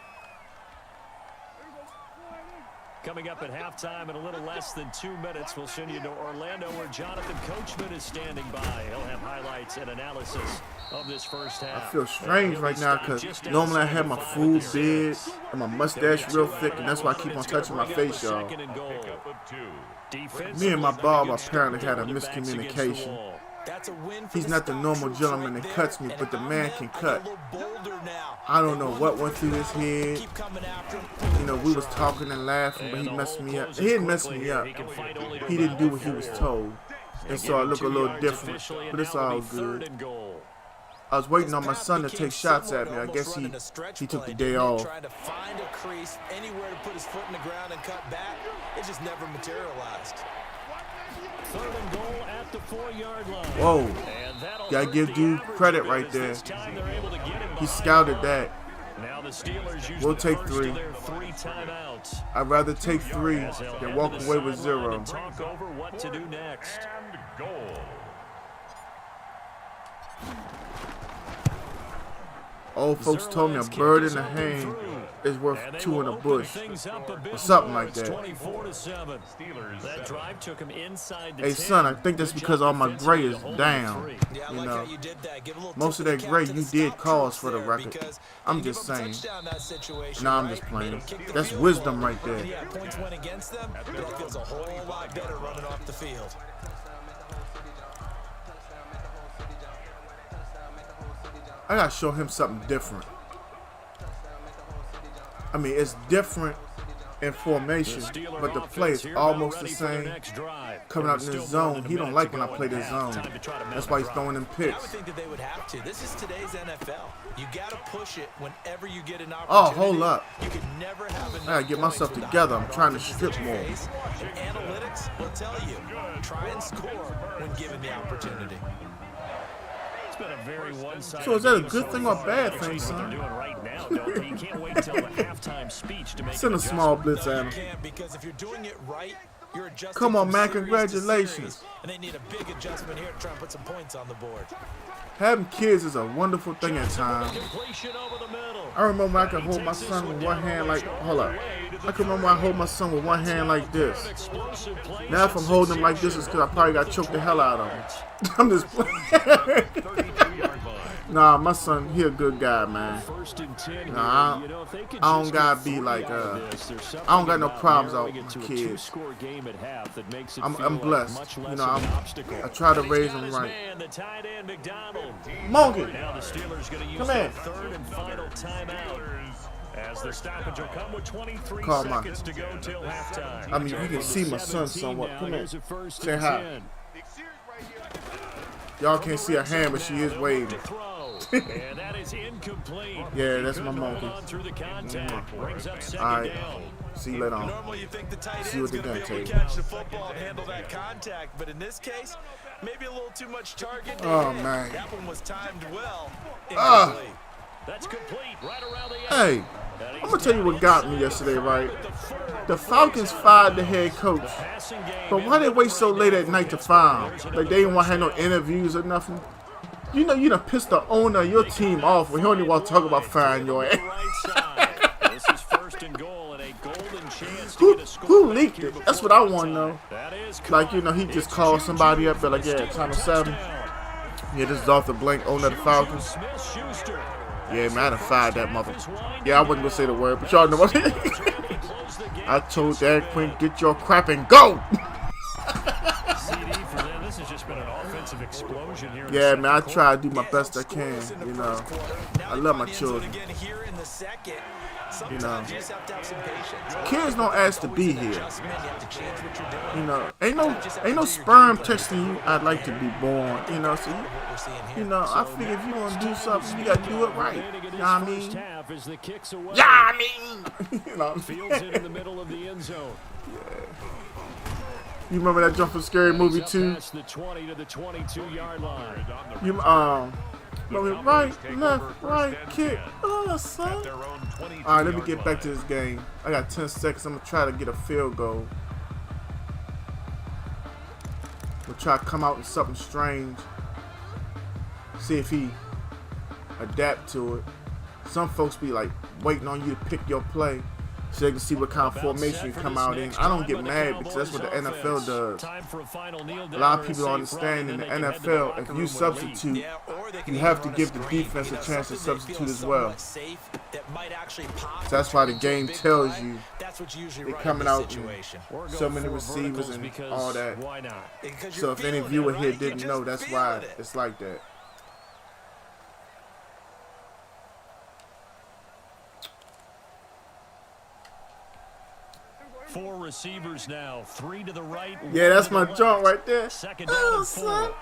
S2: Coming up at halftime in a little less than 2 minutes, we'll send you to Orlando where Jonathan Coachman is standing by. He'll have highlights and analysis of this first half.
S1: I feel strange right now because normally I have my full beard and my mustache real thick, and that's why I keep on touching my face, y'all.
S2: Second and goal.
S1: Me and my barber apparently had a miscommunication.
S4: That's a win for
S1: He's not the normal gentleman that cuts me, but the man can cut. I don't know what went through his head. You know, we was talking and laughing, but he messed me up. He didn't mess me up. He didn't do what he was told. And so I look a little different, but it's all good. I was waiting on my son to take shots at me. I guess he took the day off.
S4: Trying to find a crease, anywhere to put his foot in the ground and cut back. It just never materialized.
S2: 3rd and goal at the 4-yard line.
S1: Whoa. Gotta give dude credit right there. He scouted that.
S2: Now the Steelers use
S1: We'll
S2: the
S1: take
S2: first
S1: 3.
S2: of their 3 timeouts.
S1: I'd rather take 3 than walk away with 0.
S2: And talk over what to do next.
S3: And goal.
S1: Old folks told me a bird in the hand is worth 2 in a bush, or something like that.
S2: 24-7. That drive took him inside the
S1: Hey
S2: 10.
S1: son, I think that's because all my gray is down.
S4: Yeah, I
S1: You
S4: like
S1: know,
S4: how you did that. Give a little
S1: most of
S4: tip
S1: that
S4: of the
S1: gray
S4: cap to
S1: you
S4: the
S1: did
S4: scout
S1: cause
S4: troops
S1: for the
S4: there,
S1: record.
S4: because
S1: I'm
S4: they give
S1: just
S4: up a
S1: saying.
S4: touchdown in that situation,
S1: Nah, I'm
S4: right?
S1: just playing.
S4: Made 'em kick the
S1: That's
S4: field
S1: wisdom
S4: goal.
S1: right there.
S4: Yeah, points went against them, but it feels a whole lot better running off the field.
S1: I gotta show him something different. I mean, it's different in formation, but the play is almost the same. Coming out in the zone, he don't like when I play this zone. That's why he's throwing them
S4: I would
S1: picks.
S4: think that they would have to. This is today's NFL. You got to push it whenever you get an
S1: Oh,
S4: opportunity.
S1: hold up.
S4: You can never have enough
S1: I gotta get myself
S4: points with
S1: together.
S4: the
S1: I'm trying to
S4: opposition
S1: strip
S4: that you
S1: more.
S4: face. And analytics will tell you, try and score when given the opportunity.
S2: It's been a very one-sided
S1: So is that a
S2: game
S1: good
S2: so
S1: thing or
S2: far.
S1: bad
S2: That's
S1: thing,
S2: what
S1: son?
S2: they're doing right now, don't they? You can't wait until the halftime speech to make
S1: Send a
S2: an
S1: small
S2: adjustment.
S1: blitz at
S4: You
S1: him.
S4: can't, because if you're doing it right, you're adjusting.
S1: Come on,
S4: from
S1: man,
S4: series to
S1: congratulations.
S4: series, and they need a big adjustment here to try and put some points on the board.
S1: Having kids is a wonderful thing at times.
S2: Completion over the middle.
S1: I remember when I could hold my son with one hand like, hold up. I can remember when I hold my son with one hand like this.
S2: Explosive plays
S1: Now if I'm holding him like this, it's because I probably got choked the hell out of him. I'm just playing. Nah, my son, he a good guy, man.
S2: 1st and 10
S1: Nah,
S2: here. You know, if they could
S1: I don't
S2: just
S1: gotta
S2: get
S1: be
S2: 3
S1: like,
S2: out of this, there's
S1: I don't got
S2: something
S1: no
S2: about
S1: problems
S2: narrowing
S1: out
S2: it to
S1: with
S2: a
S1: kids.
S2: 2-score game at half that makes it
S1: I'm
S2: feel
S1: blessed.
S2: like much
S1: You
S2: less
S1: know,
S2: of an obstacle.
S1: I try to
S2: He's
S1: raise
S2: got
S1: him
S2: his
S1: right.
S2: man, the tight end, McDonald.
S1: Monkey.
S2: Now the Steelers going to use
S1: Come
S2: their
S1: in.
S2: 3rd and final timeout. As the stoppage will come with 23
S1: Call my-
S2: seconds to go till halftime.
S1: I mean, you can see my son
S2: 17
S1: somewhat.
S2: now.
S1: Come here.
S2: Here's a 1st
S1: Say
S2: and
S1: hi.
S2: 10.
S1: Y'all can't see her hand, but she is waving.
S2: To throw. And that is incomplete.
S1: Yeah, that's my
S2: Couldn't hold
S1: monkey.
S2: on through the contact. Brings up 2nd
S1: All right.
S2: down.
S1: See you later on.
S4: Normally, you think the tight
S1: See
S4: end's
S1: what they
S4: going to
S1: done
S4: be able to
S1: to you.
S4: catch the football and handle that contact, but in this case, maybe a little too much target.
S1: Oh,
S4: hit.
S1: man.
S4: That one was timed well.
S1: Ah.
S4: Incomplete.
S2: That's complete right around the edge.
S1: Hey, I'm going to tell you what got me yesterday, right? The Falcons fired the head coach.
S2: Passing game.
S1: But why they wait so late at night to fire him? Like they didn't want to have no interviews or nothing. You know you done pissed the owner of your team off when he only want to talk about firing your ass.
S2: Right side. This is 1st and goal and a golden chance to get a score
S1: Who
S2: back
S1: leaked
S2: here
S1: it? That's what
S2: before
S1: I want to know.
S2: that is
S1: Like, you know, he just called somebody up, they're like, yeah, time of 7. Yeah, this is off the blank owner of the Falcons.
S2: Smith-Schuster.
S1: Yeah, man, I done fired that mother. Yeah, I wasn't going to say the word, but y'all know what I told Derek Quinn, get your crap and go.
S2: CD for them. This has just been an offensive explosion here. in
S1: Yeah,
S2: the
S1: man, I
S2: second
S1: try to do my
S4: Yeah,
S1: best I
S4: some
S1: can,
S4: scoreless in the
S1: you know.
S4: first quarter. Now
S1: I
S4: you
S1: love my
S4: find the end zone
S1: children.
S4: again here in the second.
S1: You know.
S4: Sometimes you just have to have some patience.
S1: Kids don't ask to be
S4: Always an
S1: here.
S4: adjustment. You have to change what you're doing.
S1: You know, ain't no sperm texting you, I'd like to be born, you know, so
S4: What we're seeing here.
S1: you know, I figure if you want to do something, you got to do it right. You know what I mean?
S2: half as the kicks away.
S1: Yeah, I mean, you know.
S2: Fields it in the middle of the end zone.
S1: You remember that jump from Scary Movie 2?
S2: Past the 20 to the 22-yard line.
S1: You, right, left, right, kick. Oh, son. All right, let me get back to this game. I got 10 seconds. I'm going to try to get a field goal. We'll try to come out with something strange. See if he adapt to it. Some folks be like waiting on you to pick your play. so they can see what kind of formation you come out in. I don't get mad because that's what the NFL does. A lot of people don't understand in the NFL, if you substitute, you have to give the defense a chance to substitute as well. So that's why the game tells you they're coming out with so many receivers and all that. So if any viewer here didn't know, that's why it's like that.
S2: Four receivers now, 3 to the right.
S1: Yeah, that's my joint right there.
S2: Second down
S1: Oh,
S2: and 4.
S1: son.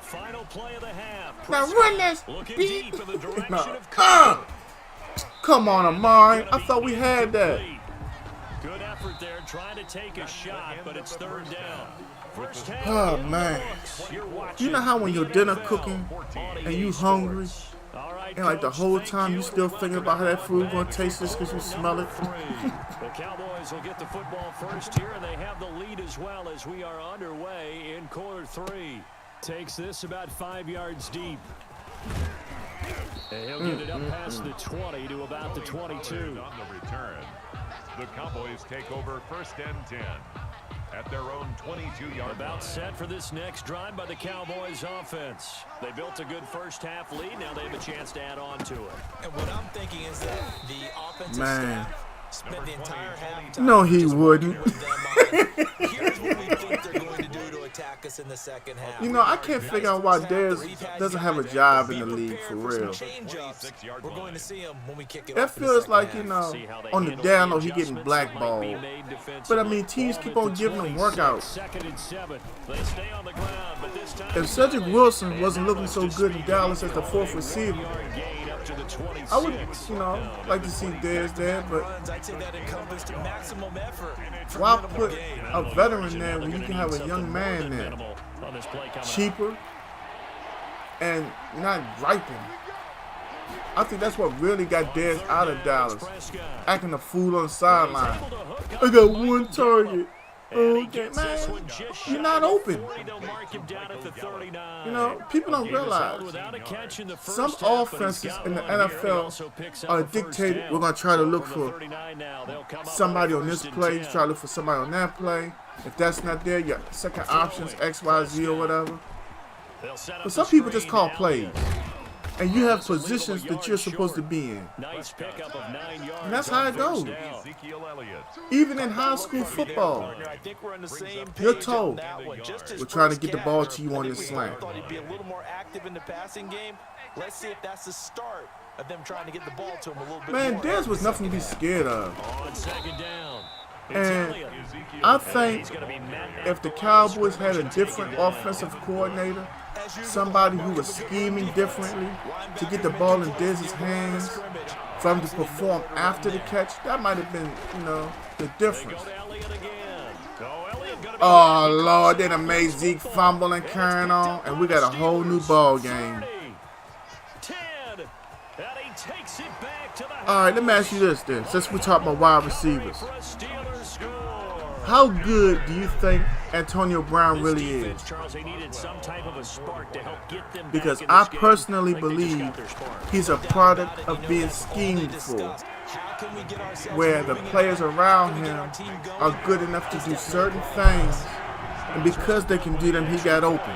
S2: Final play of the half.
S1: Now run this
S2: Looking
S1: beat.
S2: deep in the direction
S1: No.
S2: of Cook.
S1: Come on, Amari. I thought we had that.
S2: Good effort there, trying to take a shot, but it's third down. First half
S1: Oh,
S2: in the
S1: man.
S2: books. You're watching
S1: You know how when you're dinner
S2: NFL
S1: cooking
S2: on
S1: and you
S2: EA
S1: hungry,
S2: Sports. All right,
S1: and like the
S2: Coach,
S1: whole
S2: thank
S1: time you still
S2: Good
S1: thinking
S2: luck
S1: about how that
S2: on
S1: food
S2: back
S1: gonna
S2: at
S1: taste just because you smell it?
S2: number 3. The Cowboys will get the football first here, and they have the lead as well as we are underway in quarter 3. Takes this about 5 yards deep. And he'll get it up past the 20 to about the 22.
S3: On the return, the Cowboys take over first and 10 at their own 22-yard line.
S2: About set for this next drive by the Cowboys offense. They built a good first half lead. Now they have a chance to add on to it.
S4: And what I'm thinking is that the offensive
S1: Man.
S4: staff spent the entire halftime.
S1: No, he wouldn't.
S4: Here's what we think they're going to do to attack us in the second half.
S1: You know, I can't figure out why Dez doesn't have a job in the league for real.
S4: We're going to see him when we kick it
S1: That
S4: off in the
S1: feels
S4: second
S1: like,
S4: half.
S1: you know, on the down low, he getting blackballed. But I mean, teams keep on giving him workouts.
S2: Second and 7. They stay on the ground, but this time
S1: If Cedric Wilson wasn't looking so good in Dallas as the fourth receiver, I would, you know, like to see Dez there, but
S4: I'd say that encompassed maximum effort.
S1: why put a veteran there when you can have a young man there? Cheaper and not ripen. I think that's what really got Dez out of Dallas. Acting a fool on the sideline. I got one target. Okay, man, you're not open. You know, people don't realize some offenses in the NFL are dictated. We're going to try to look for somebody on this play, try to look for somebody on that play. If that's not there, your second options, X, Y, Z, or whatever. But some people just call plays. And you have positions that you're supposed to be in. And that's how it goes. Even in high school football, you're told, we're trying to get the ball to you on this slant.
S4: Thought he'd be a little more active in the passing game. Let's see if that's the start of them trying to get the ball to him a little bit
S1: Man,
S4: more.
S1: Dez was nothing to be scared of.
S2: On second down.
S1: And I think if the Cowboys had a different offensive coordinator, somebody who was scheming differently to get the ball in Dez's hands, for him to perform after the catch, that might have been, you know, the difference. Oh, Lord, they done made Zeke fumble and carrying on, and we got a whole new ball game. All right, let me ask you this then, since we talk about wide receivers. How good do you think Antonio Brown really is? Because I personally believe he's a product of being schemed for, where the players around him are good enough to do certain things, and because they can do them, he got open.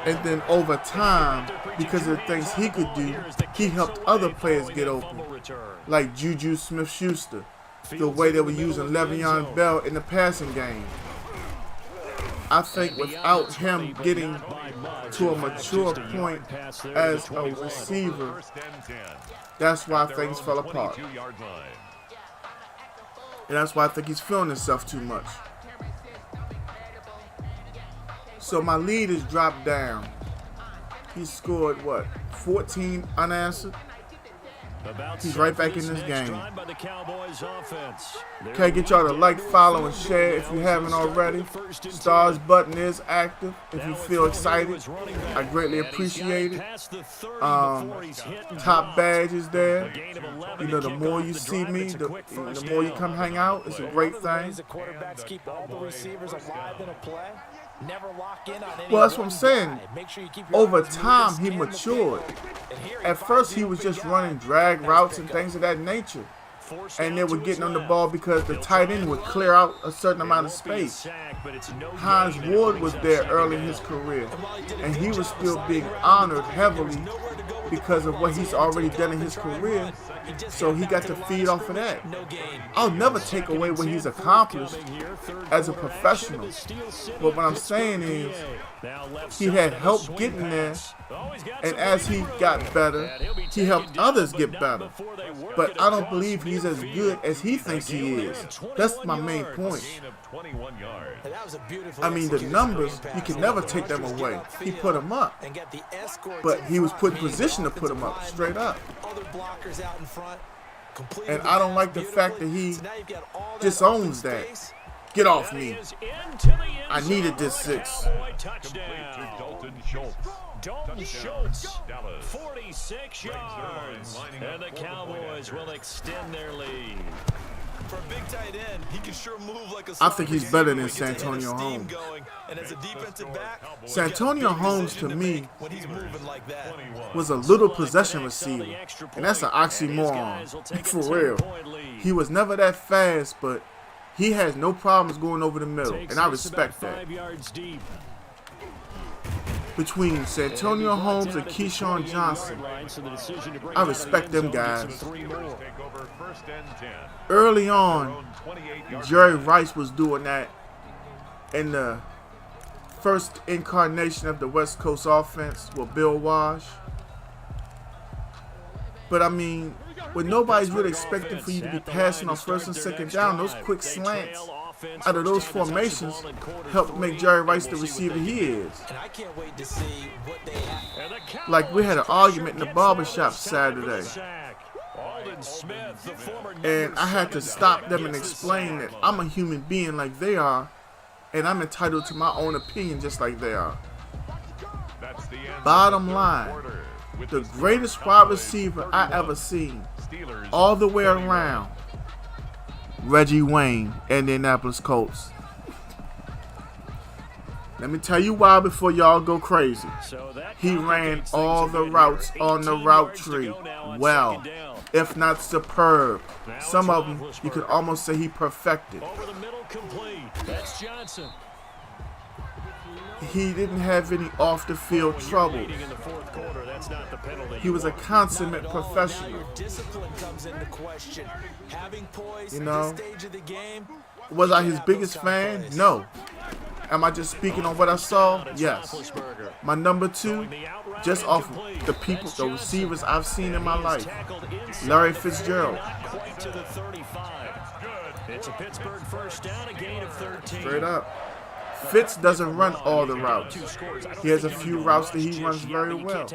S1: And then over time, because of the things he could do, he helped other players get open, like Juju Smith-Schuster, the way they were using Le'Veon Bell in the passing game. I think without him getting to a mature point as a receiver, that's why things fell apart. And that's why I think he's feeling himself too much. So my lead is dropped down. He scored, what, 14 unanswered? He's right back in this game. Can I get y'all to like, follow, and share if you haven't already? Stars button is active if you feel excited. I greatly appreciate it. Top badge is there. You know, the more you see me, the more you come hang out. It's a great thing.
S4: The quarterbacks keep all the receivers alive in a play. Never lock in on any
S1: Well, that's what I'm
S4: one
S1: saying.
S4: guy. Make sure you keep your
S1: Over
S4: eyes moving,
S1: time, he
S4: scan the
S1: matured.
S4: field. And here he
S1: At
S4: finds
S1: first,
S4: the
S1: he was
S4: open
S1: just
S4: guy.
S1: running drag
S4: Nice
S1: routes and
S4: pickup.
S1: things of that nature.
S2: Forced
S1: And they
S2: out
S1: were
S2: to his
S1: getting on the
S2: left.
S1: ball because the
S2: He'll
S1: tight
S2: try
S1: end
S2: and
S1: would
S2: run.
S1: clear out a certain
S2: It
S1: amount of
S2: won't be a
S1: space.
S2: sack, but it's no
S1: Hines
S2: gain, and it
S1: Ward
S2: brings
S1: was
S2: up
S1: there
S2: second
S1: early in
S2: down.
S1: his career,
S4: And while he did a
S1: and
S4: good
S1: he was
S4: job
S1: still
S4: sliding
S1: being
S4: around
S1: honored
S4: the pocket,
S1: heavily
S4: there was nowhere to go with
S1: because
S4: the
S1: of what
S4: ball.
S1: he's
S4: He had to
S1: already
S4: take
S1: done
S4: off
S1: in
S4: and
S1: his
S4: try and
S1: career.
S4: run. He just
S1: So
S4: got
S1: he
S4: back
S1: got
S4: to
S1: to
S4: the line
S1: feed
S4: of
S1: off of that.
S4: scrimmage. No gain.
S1: I'll never take away what he's accomplished as a professional. But what I'm saying is, he had help getting there, and as he got better, he helped others get better. But I don't believe he's as good as he thinks he is. That's my main point.
S3: Gain of 21 yards.
S4: And that was a beautiful
S1: I mean, the
S4: executed
S1: numbers,
S4: screen
S1: you
S4: pass.
S1: can never
S4: The
S1: take them
S4: rushers
S1: away.
S4: get
S1: He
S4: upfield
S1: put them up.
S4: and get the escorts
S1: But
S4: in
S1: he was
S4: front,
S1: put in
S4: meaning
S1: position to
S4: the
S1: put them up,
S4: offensive
S1: straight up.
S4: Other blockers out in front. Completed
S1: And
S4: the
S1: I don't
S4: pass
S1: like the fact that
S4: beautifully.
S1: he
S4: So now you've got all that
S1: disowns
S4: open
S1: that.
S4: space.
S1: Get off me. I needed this 6.
S3: Complete to
S2: Touchdown.
S3: Dalton Schultz.
S2: Dalton
S3: Touchdown,
S2: Schultz,
S3: Dallas.
S2: 46 yards. And the Cowboys will extend their lead.
S4: For a big tight end, he can sure move like a
S1: I think he's better than
S4: He gets a hit of
S1: Santonio
S4: steam
S1: Holmes.
S4: going, and as a defensive back, he's got
S1: Santonio
S4: big
S1: Holmes,
S4: decision
S1: to me,
S4: make when he's moving like that.
S1: was a little possession receiver. And that's an oxymoron. For real. He was never that fast, but he has no problems going over the middle. And I respect that.
S2: 5 yards deep.
S1: Between Santonio Holmes and Keyshawn Johnson, I respect them guys.
S3: Take over first and 10.
S1: Early
S3: Their
S1: on,
S3: own 28-yard
S1: Jerry
S3: line.
S1: Rice was doing that in the first incarnation of the West Coast offense with Bill Walsh. But I mean, when nobody's really expecting for you to be passing on first and second down, those quick slants out of those formations helped make Jerry Rice the receiver he is.
S4: And I can't wait to see what they have.
S1: Like we had an argument in the barbershop Saturday, and I had to stop them and explain that I'm a human being like they are, and I'm entitled to my own opinion just like they are.
S3: That's the end
S1: Bottom
S3: of the third
S1: line,
S3: quarter, with
S1: the
S3: the
S1: greatest
S3: Steelers
S1: wide
S3: Cowboys
S1: receiver I
S3: 31,
S1: ever seen,
S3: Steelers
S1: all the way
S3: 21.
S1: around, Reggie Wayne, Indianapolis Colts. Let me tell you why before y'all go crazy. He ran all the routes on the route tree well, if not superb. Some of them you could almost say he perfected.
S2: Over the middle, complete. That's Johnson.
S1: He didn't have any off the field trouble.
S2: Leading in the fourth quarter, that's not the penalty.
S1: He was a consummate
S4: Not at all. Now
S1: professional.
S4: your discipline comes into question. Having poise
S1: You
S4: at
S1: know,
S4: this stage of the game.
S1: Was
S4: you
S1: I
S4: can
S1: his
S4: have those
S1: biggest
S4: kind of
S1: fan?
S4: plays.
S1: No. Am I just speaking on what I saw? Yes. My number 2, just off of the people, the receivers I've seen in my life, Larry Fitzgerald.
S2: Not quite to the 35. It's a Pittsburgh first down, a gain of 13.
S1: Straight up. Fitz doesn't run all the routes. He has a few routes that he runs very well.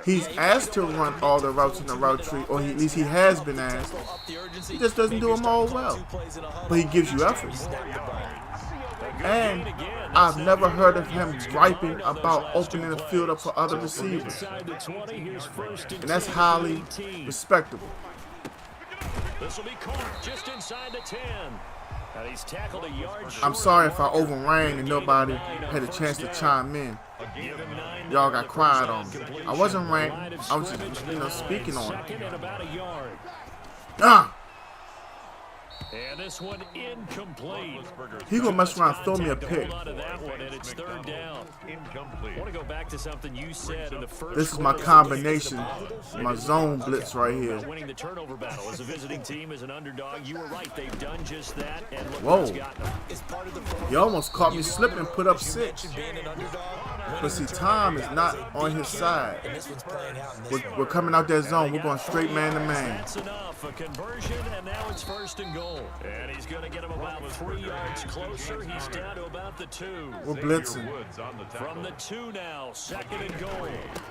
S1: He's asked to run all the routes in the route tree, or at least he has been asked. He just doesn't do them all well. But he gives you effort. And I've never heard of him griping about opening the field up for other receivers. And that's highly respectable.
S2: This will be caught just inside the 10. And he's tackled a yard
S1: I'm
S2: short
S1: sorry
S2: of
S1: if I overran and nobody had a chance to chime in.
S2: Give him 9
S1: Y'all got
S2: yards
S1: quiet
S2: for
S1: on me.
S2: completion.
S1: I wasn't ranting.
S2: Line of
S1: I was just,
S2: scrimmage,
S1: speaking on it.
S2: second and about a yard.
S1: Ah!
S2: And this one incomplete.
S1: He gonna mess around and throw me a
S2: Contact to
S1: pick.
S2: hold on to that one, and it's third down.
S3: Incomplete.
S2: I want to go back to something you said in the first
S1: This is my
S2: quarter.
S1: combination, my zone blitz right here.
S2: Winning the turnover battle as a visiting team, as an underdog. You were right. They've done just that, and look
S1: Whoa.
S2: what's gotten them.
S4: It's part of the formula.
S1: You almost caught me slipping and put up 6.
S4: Being an underdog,
S1: But see, time is not on his side.
S4: and this one's playing out in this
S1: We're coming out that zone. We're going straight man to man.
S2: That's enough. A conversion, and now it's first and goal. And he's going to get him about 3 yards closer. He's down to about the 2.
S1: We're blitzing.
S3: Woods on the
S2: From
S3: tackle.
S2: the 2 now, second and goal.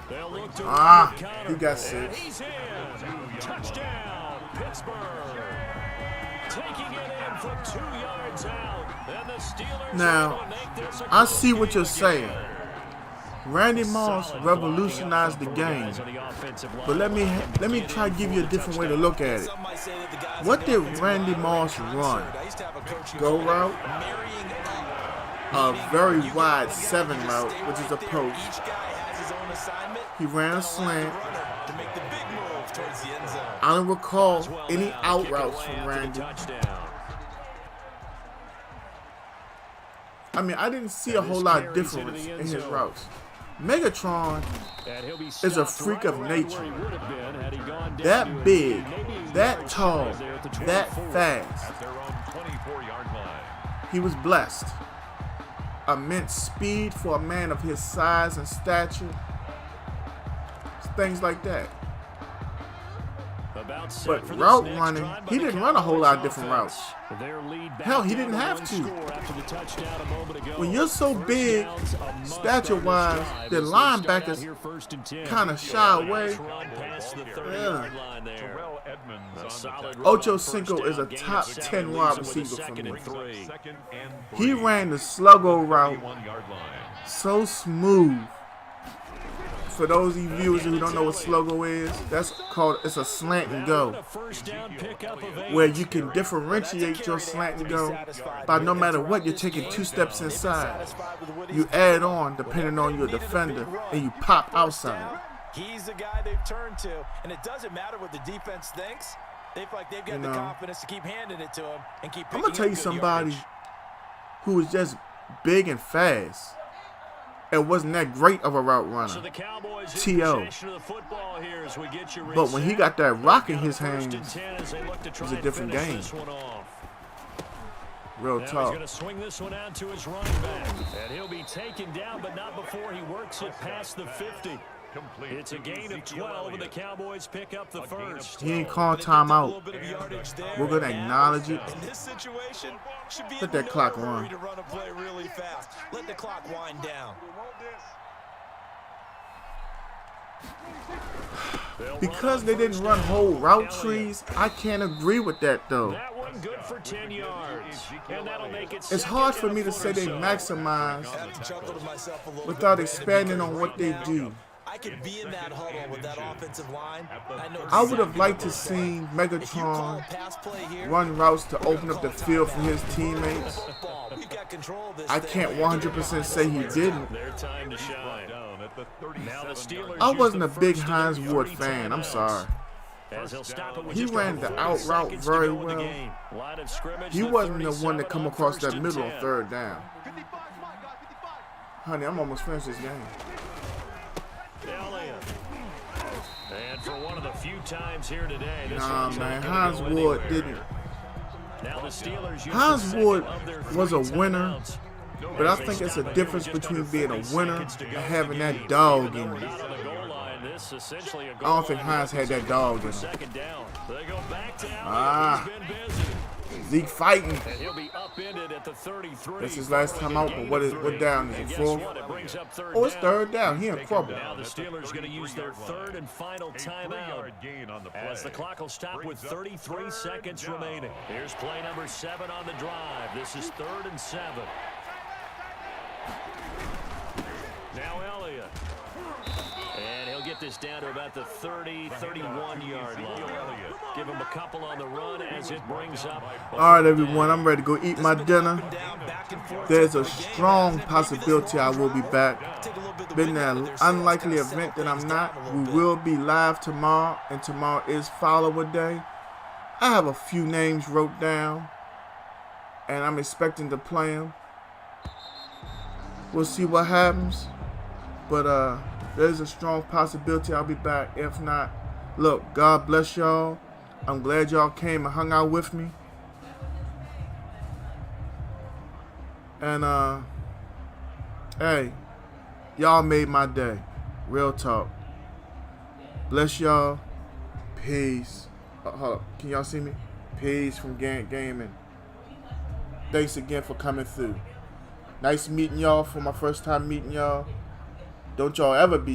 S2: They'll look to
S1: Ah,
S2: Connor.
S1: he got
S2: And
S1: 6.
S2: he's in. Touchdown, Pittsburgh. Taking it in from 2 yards out. And the Steelers
S1: Now,
S2: are gonna make this a
S1: I see what you're
S2: close
S1: saying.
S2: game.
S1: Randy Moss
S2: Solid
S1: revolutionized the
S2: blocking up
S1: game.
S2: guys on the offensive line.
S1: But let me try to give you a different way to look at it.
S4: Some might say that the guys
S1: What
S4: on the
S1: did
S4: offensive
S1: Randy
S4: line
S1: Moss
S4: ran in
S1: run?
S4: concert. I used to have a coach who
S1: Go
S4: called it
S1: route?
S4: marrying up
S1: a very wide 7 route, which is approach.
S4: Each guy has his own assignment.
S1: He ran a slant.
S4: To make the big move towards the end zone.
S1: I don't recall
S2: Well,
S1: any
S2: now,
S1: out
S2: kick
S1: routes
S2: away
S1: from
S2: after the
S1: Randy.
S2: touchdown.
S1: I mean, I didn't see a
S2: And
S1: whole
S2: this
S1: lot of
S2: carries into
S1: difference
S2: the end
S1: in his
S2: zone.
S1: routes. Megatron
S2: And he'll be
S1: is a
S2: stopped
S1: freak
S2: right
S1: of
S2: around
S1: nature.
S2: where he would have been had he gone down to
S1: That
S2: a
S1: big,
S2: maybe a
S1: that
S2: yard
S1: tall,
S2: shy there at the
S1: that
S2: 24.
S1: fast.
S3: At their own 24-yard line.
S1: He was blessed. Immense speed for a man of his size and stature. Things like that.
S2: About set
S1: But
S2: for this
S1: route
S2: next
S1: running,
S2: drive by
S1: he
S2: the
S1: didn't run a whole lot of
S2: Cowboys
S1: different
S2: offense.
S1: routes.
S2: Their lead back
S1: Hell, he
S2: down
S1: didn't
S2: to
S1: have
S2: one
S1: to.
S2: score after the touchdown a moment ago.
S1: When you're so
S2: First
S1: big,
S2: downs, a must
S1: stature-wise,
S2: on this drive
S1: the
S2: as they start out
S1: linebackers
S2: here first and 10.
S1: kinda shy
S2: Nice
S1: away.
S2: run past the 30-yard
S1: Yeah.
S2: line there.
S3: Terrell Edmonds
S2: A
S3: on
S2: solid
S3: the
S2: run
S3: tackle.
S1: Ocho
S2: on first
S1: Cinco
S2: down,
S1: is a
S2: gain of
S1: top
S2: 7,
S1: 10
S2: leaves
S1: wide
S2: them with a
S1: receiver for
S2: second
S1: me.
S2: and 3.
S3: Second and
S1: He
S3: 3.
S1: ran the sluggo route
S3: 31-yard line.
S1: so smooth. For those of you viewers who don't know what sluggo is, it's a slant and go,
S2: A first down pickup of 8.
S1: where you can differentiate your slant and go by no matter what, you're taking 2 steps inside. You add on depending on your defender, and you pop outside.
S4: He's the guy they've turned to, and it doesn't matter what the defense thinks. They feel like they've got
S1: You
S4: the
S1: know,
S4: confidence to keep handing it to him and keep
S1: I'm
S4: picking
S1: gonna tell
S4: up
S1: you
S4: good
S1: somebody
S4: yardage.
S1: who was just big and fast and wasn't that great of a route
S2: So
S1: runner.
S2: the Cowboys in
S1: T.O.
S2: possession of the football here as we get you
S1: But when he
S2: reset.
S1: got that rock in his
S2: First and
S1: hands,
S2: 10 as they look to try
S1: it's a
S2: and
S1: different
S2: finish
S1: game.
S2: this one off.
S1: Real
S2: Now he's
S1: talk.
S2: going to swing this one out to his running back. And he'll be taken down, but not before he works it past the 50.
S3: Complete
S2: It's a
S3: to
S2: gain of
S3: Ezekiel
S2: 12, and the
S3: Elliott.
S2: Cowboys pick up the first.
S1: He ain't calling
S4: But it gives up a
S1: timeout.
S4: little bit of yardage there,
S1: We're gonna
S4: and now,
S1: acknowledge it.
S4: In this situation, should be
S1: Let
S4: in
S1: that
S4: no
S1: clock
S4: hurry
S1: run.
S4: to run a play really fast. Let the clock wind down.
S2: They'll
S1: Because
S2: run
S1: they
S2: on
S1: didn't
S2: first
S1: run
S2: down.
S1: whole route
S2: Elliott.
S1: trees, I can't agree with that though.
S2: That one good for 10 yards. And that'll make it
S1: It's
S2: second
S1: hard for
S2: and a
S1: me to
S2: foot
S1: say
S2: or
S1: they
S2: so.
S1: maximize
S4: I have to chuckle to myself a little
S1: without
S4: bit,
S1: expanding
S4: because
S1: on what
S4: right
S1: they
S4: now,
S1: do.
S4: I could be in that huddle with that offensive line. know
S1: I would have
S4: exactly
S1: liked to
S4: what they're
S1: see
S4: saying. If you call
S1: Megatron
S4: a pass play here,
S1: run routes to
S4: we're
S1: open
S4: gonna
S1: up the
S4: call
S1: field for
S4: timeout.
S1: his teammates.
S4: Football. We've got control of this
S1: I
S4: thing.
S1: can't 100% say he didn't.
S2: Their time to shine.
S3: Down at the
S2: Now the
S3: 37-yard
S2: Steelers
S1: I
S2: use
S1: wasn't
S2: the
S1: a big
S2: first
S1: Hines
S2: of their
S1: Ward
S2: 30
S1: fan. I'm
S2: timeouts.
S1: sorry.
S2: As he'll stop it with
S1: He
S2: just
S1: ran
S2: over
S1: the
S2: 40
S1: out route
S2: seconds to
S1: very
S2: go in the
S1: well.
S2: game. Line of scrimmage,
S1: He
S2: the
S1: wasn't the one to
S2: 37
S1: come
S2: on
S1: across
S2: first
S1: that
S2: and
S1: middle on
S2: 10.
S1: 3rd down.
S5: 55, come on, guys, 55.
S1: Honey, I'm almost finished this game.
S2: Elliott. And for one of the few times here today, this
S1: Nah,
S2: one's
S1: man,
S2: not gonna
S1: Hines
S2: go
S1: Ward
S2: anywhere.
S1: didn't.
S2: Now the Steelers use
S1: Hines
S2: the second
S1: Ward
S2: of their
S1: was a
S2: 3
S1: winner,
S2: timeouts.
S1: But I
S2: As they
S1: think it's
S2: stop
S1: a
S2: it
S1: difference
S2: here with just
S1: between
S2: under
S1: being a
S2: 40
S1: winner
S2: seconds to
S1: and
S2: go in
S1: having
S2: the
S1: that
S2: game.
S1: dog
S2: Even though
S1: in
S2: we're
S1: you.
S2: not on the goal line, this essentially a goal
S1: I don't think
S2: line
S1: Hines had that dog in him.
S2: second down. They go back to Elliott.
S1: Ah.
S2: He's been busy.
S1: Zeke fighting.
S2: And he'll be upended at the 33.
S1: That's his last time out, but what down is
S2: And
S1: it?
S2: guess
S1: 4th?
S2: what? It brings up third
S1: Oh, it's
S2: down.
S1: 3rd down. He in trouble.
S2: Now the Steelers going to use their 3rd and final timeout.
S3: 3-yard gain on the play.
S2: As the clock will stop with 33 seconds remaining. Here's play number 7 on the drive. This is 3rd and 7. Now Elliott. And he'll get this down to about the 30, 31-yard line. Give him a couple on the run as it brings up.
S1: All right, everyone, I'm ready to go eat my dinner. There's a strong possibility I will be back. Been an unlikely event that I'm not. We will be live tomorrow, and tomorrow is follower day. I have a few names wrote down, and I'm expecting to play them. We'll see what happens, but there's a strong possibility I'll be back. If not, look, God bless y'all. I'm glad y'all came and hung out with me. And hey, y'all made my day. Real talk. Bless y'all. Peace. Hold up. Can y'all see me? Peace from Gaming. Thanks again for coming through. Nice meeting y'all for my first time meeting y'all. Don't y'all ever be